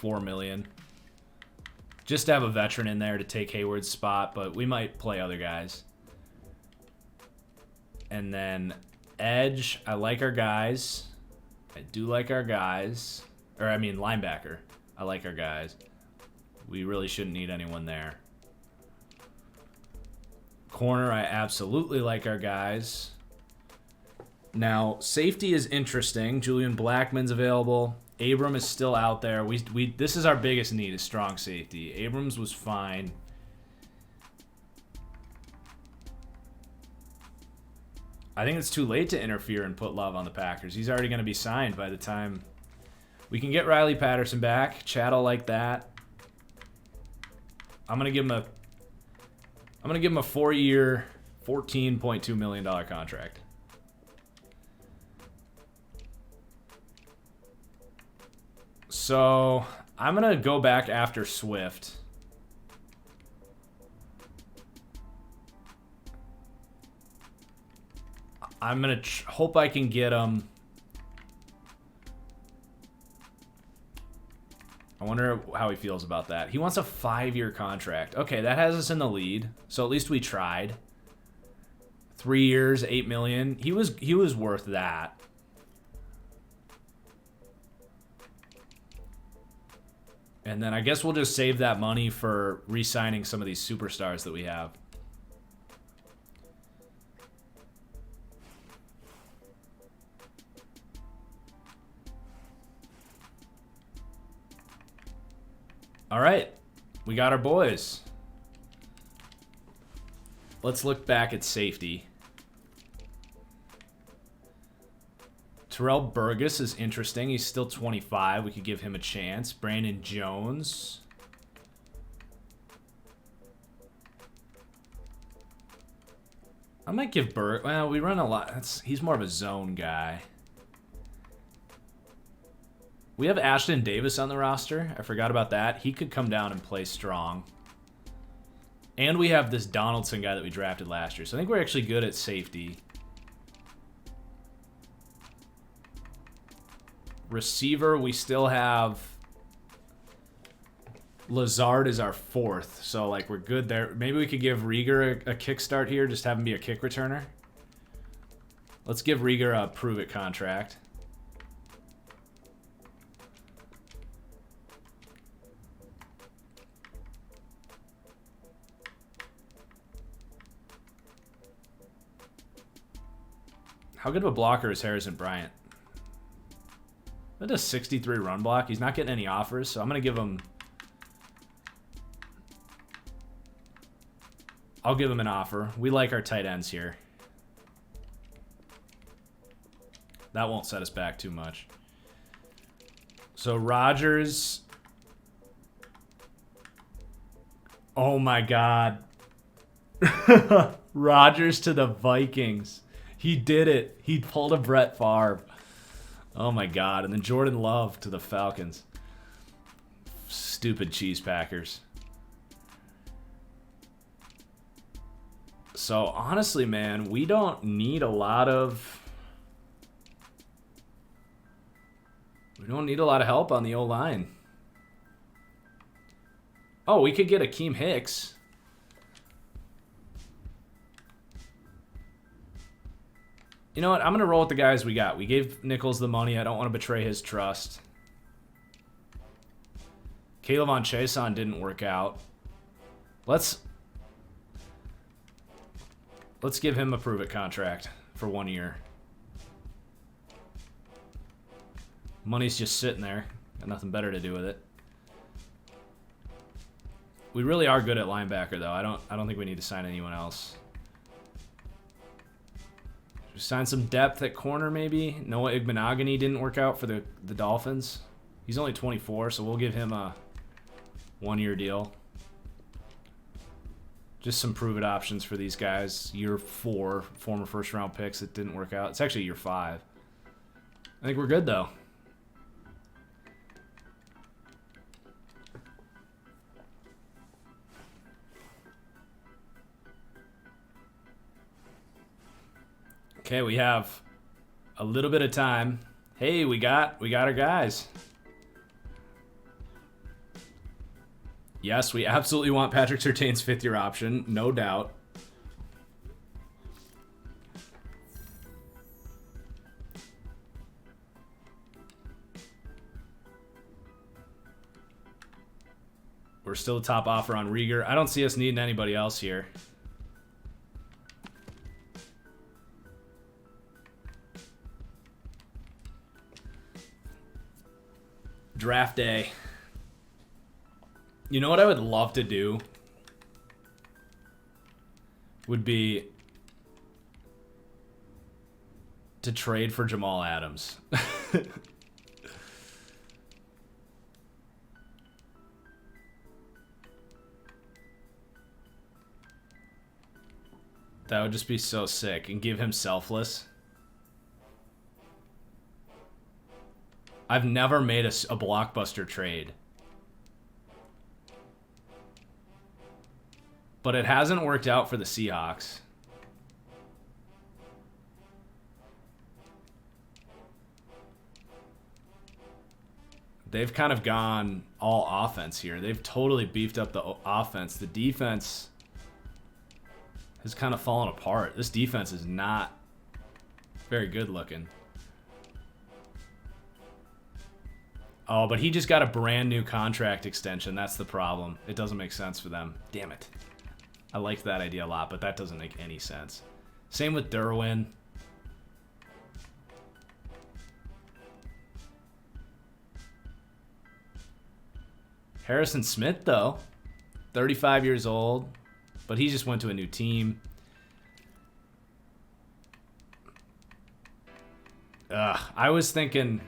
$4 million. Just to have a veteran in there to take Hayward's spot, but we might play other guys. And then edge, I like our guys. I do like our guys. Or, I mean, linebacker. I like our guys. We really shouldn't need anyone there. Corner, I absolutely like our guys. Now, safety is interesting. Julian Blackmon's available. Abram is still out there. This is our biggest need, is strong safety. Abrams was fine. I think it's too late to interfere and put Love on the Packers. He's already going to be signed by the time we can get Riley Patterson back. Chat'll like that. I'm going to give him a 4-year, $14.2 million contract. So I'm going to go back after Swift. I'm going to hope I can get him. I wonder how he feels about that. He wants a 5-year contract. Okay, that has us in the lead. So at least we tried. 3 years, $8 million. He was worth that. And then I guess we'll just save that money for re-signing some of these superstars that we have. All right, we got our boys. Let's look back at safety. Terrell Burgess is interesting. He's still 25. We could give him a chance. Brandon Jones. I might give well, we run a lot. He's more of a zone guy. We have Ashton Davis on the roster. I forgot about that. He could come down and play strong. And we have this Donaldson guy that we drafted last year. So I think we're actually good at safety. Receiver, we still have Lazard is our 4th. So, like, we're good there. Maybe we could give Rieger a kickstart here. Just have him be a kick returner. Let's give Rieger a prove-it contract. How good of a blocker is Harrison Bryant? That does 63 run block. He's not getting any offers, so I'm going to give him... I'll give him an offer. We like our tight ends here. That won't set us back too much. So Rodgers... Oh my God. Rodgers to the Vikings. He did it. He pulled a Brett Favre. Oh my God. And then Jordan Love to the Falcons. Stupid cheese Packers. So honestly, man, we don't need a lot of... We don't need a lot of help on the O-line. Oh, we could get Akeem Hicks. You know what? I'm going to roll with the guys we got. We gave Nichols the money. I don't want to betray his trust. Caleb on Chason didn't work out. Let's give him a prove-it contract for 1 year. Money's just sitting there. Got nothing better to do with it. We really are good at linebacker, though. I don't think we need to sign anyone else. Should we sign some depth at corner, maybe? Noah Igbenogany didn't work out for the Dolphins. He's only 24, so we'll give him a 1 year deal. Just some prove-it options for these guys. Year 4, former first-round picks that didn't work out. It's actually year 5. I think we're good, though. Okay, we have a little bit of time. Hey, we got our guys. Yes, we absolutely want Patrick Surtain's 5th-year option, no doubt. We're still the top offer on Rieger. I don't see us needing anybody else here. Draft day. You know what I would love to do? Would be to trade for Jamal Adams. That would just be so sick. And give him selfless. I've never made a blockbuster trade. But it hasn't worked out for the Seahawks. They've kind of gone all offense here. They've totally beefed up the offense. The defense has kind of fallen apart. This defense is not very good looking. Oh, but he just got a brand new contract extension. That's the problem. It doesn't make sense for them. Damn it. I liked that idea a lot, but that doesn't make any sense. Same with Derwin. Harrison Smith, though. 35 years old, but he just went to a new team. I was thinking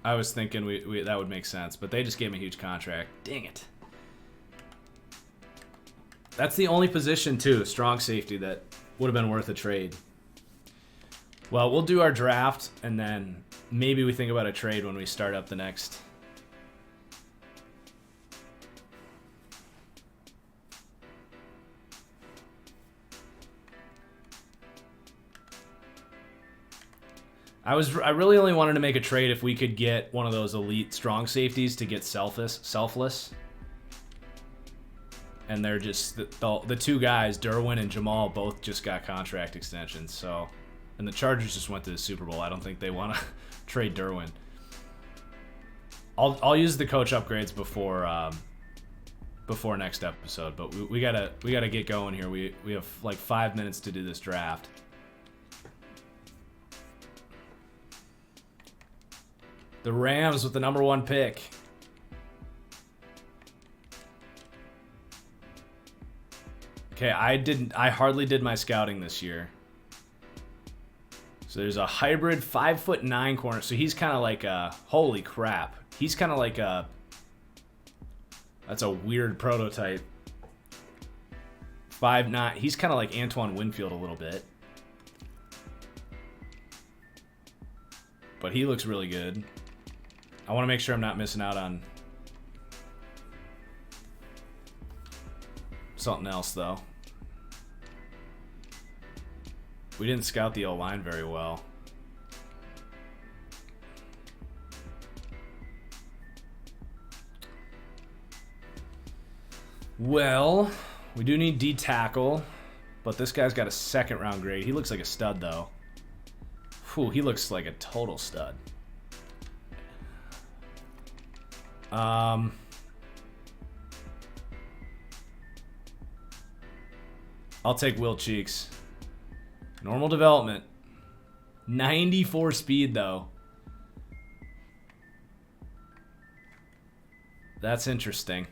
that would make sense, but they just gave him a huge contract. Dang it. That's the only position, too, strong safety, that would have been worth a trade. Well, we'll do our draft, and then maybe we think about a trade when we start up the next. I really only wanted to make a trade if we could get one of those elite strong safeties to get selfless. And they're just the two guys, Derwin and Jamal, both just got contract extensions. So, and the Chargers just went to the Super Bowl. I don't think they want to trade Derwin. I'll use the coach upgrades before before next episode, but we gotta get going here. We have like 5 minutes to do this draft. The Rams with the #1 pick. Okay, I hardly did my scouting this year. So there's a hybrid 5'9" corner. So he's kind of like a, holy crap. He's kind of like a, that's a weird prototype. 5'9". He's kind of like Antoine Winfield a little bit. But he looks really good. I want to make sure I'm not missing out on something else, though. We didn't scout the O-line very well. Well, we do need D-tackle, but this guy's got a 2nd round grade. He looks like a stud, though. Whew, he looks like a total stud. I'll take Will Cheeks. Normal development. 94 speed, though. That's interesting.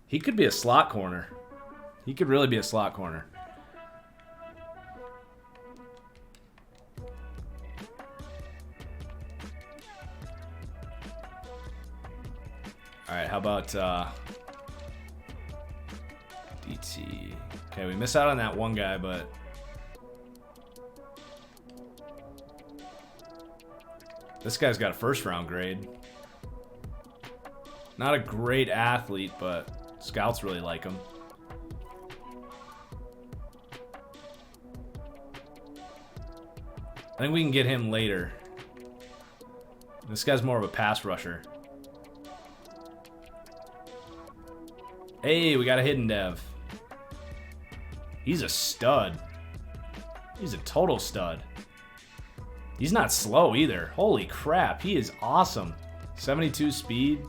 He could be a slot corner. He could really be a slot corner. Alright, how about DT? Okay, we miss out on that one guy, but this guy's got a 1st round grade. Not a great athlete, but scouts really like him. I think we can get him later. This guy's more of a pass rusher. Hey, we got a hidden dev. He's a stud. He's a total stud. He's not slow either. Holy crap, he is awesome. 72 speed.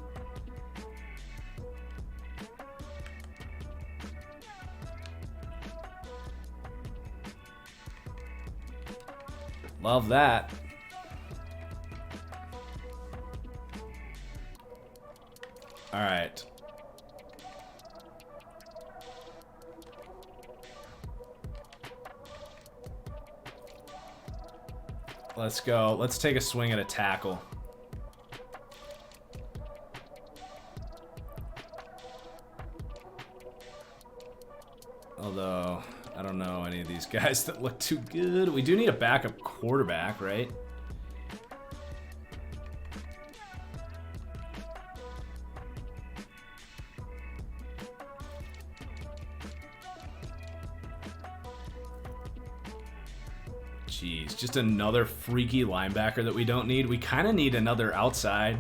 Love that. All right. Let's go. Let's take a swing at a tackle. Although, I don't know any of these guys that look too good. We do need a backup quarterback, right? Jeez, just another freaky linebacker that we don't need. We kind of need another outside.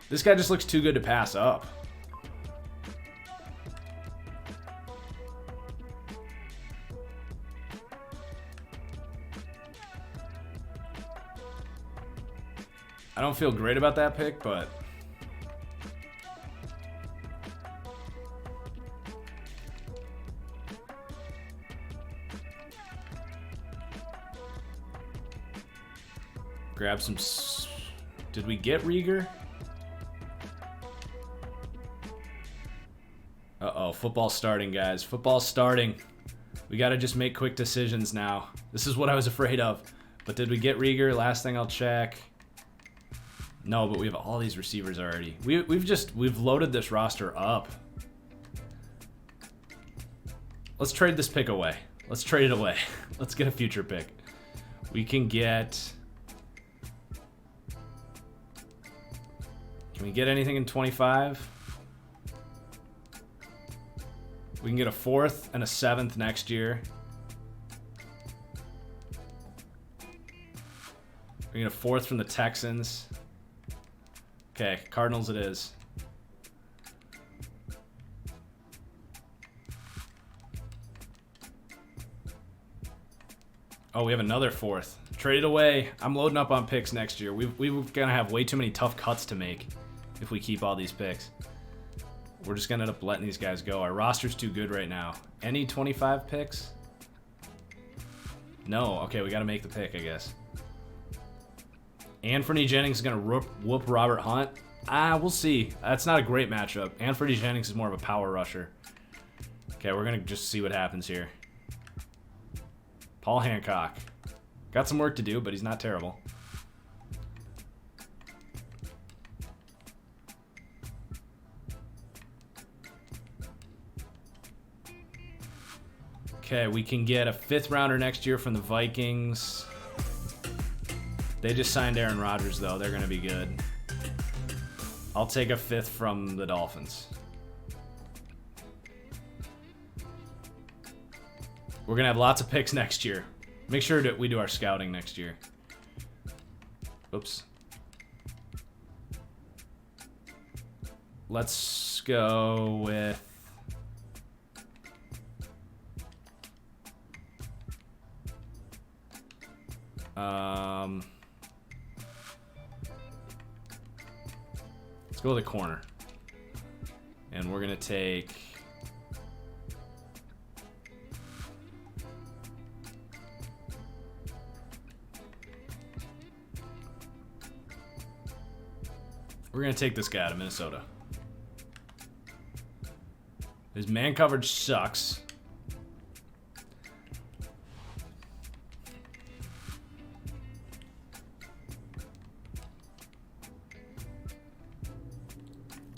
This guy just looks too good to pass up. I don't feel great about that pick, but grab some. Did we get Rieger? Uh-oh, football's starting, guys. Football's starting. We gotta just make quick decisions now. This is what I was afraid of. But did we get Rieger? Last thing I'll check. No, but we have all these receivers already. We've loaded this roster up. Let's trade this pick away. Let's trade it away. Let's get a future pick. We can get. Can we get anything in 25? We can get a 4th and a 7th next year. We get a 4th from the Texans. Okay, Cardinals it is. Oh, we have another 4th. Trade it away. I'm loading up on picks next year. We're gonna have way too many tough cuts to make if we keep all these picks. We're just going to end up letting these guys go. Our roster's too good right now. Any 25 picks? No. Okay, we got to make the pick, I guess. Anthony Jennings is going to whoop Robert Hunt. We'll see. That's not a great matchup. Anthony Jennings is more of a power rusher. Okay, we're going to just see what happens here. Paul Hancock. Got some work to do, but he's not terrible. Okay, we can get a 5th rounder next year from the Vikings. They just signed Aaron Rodgers, though. They're going to be good. I'll take a 5th from the Dolphins. We're going to have lots of picks next year. Make sure that we do our scouting next year. Oops. Let's go with... let's go with a corner. And we're going to take... We're going to take this guy out of Minnesota. His man coverage sucks.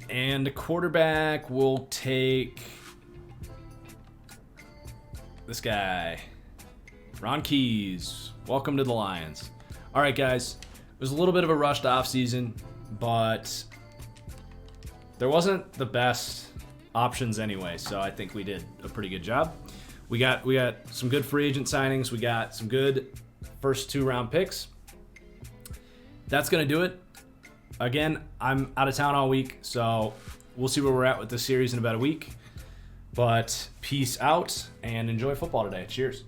And the quarterback will take this guy. Ron Keys. Welcome to the Lions. All right, guys. It was a little bit of a rushed offseason, but there wasn't the best options anyway, so I think we did a pretty good job. We got some good free agent signings. We got some good first 2-round picks. That's going to do it. Again, I'm out of town all week, so we'll see where we're at with this series in about a week. But peace out and enjoy football today. Cheers.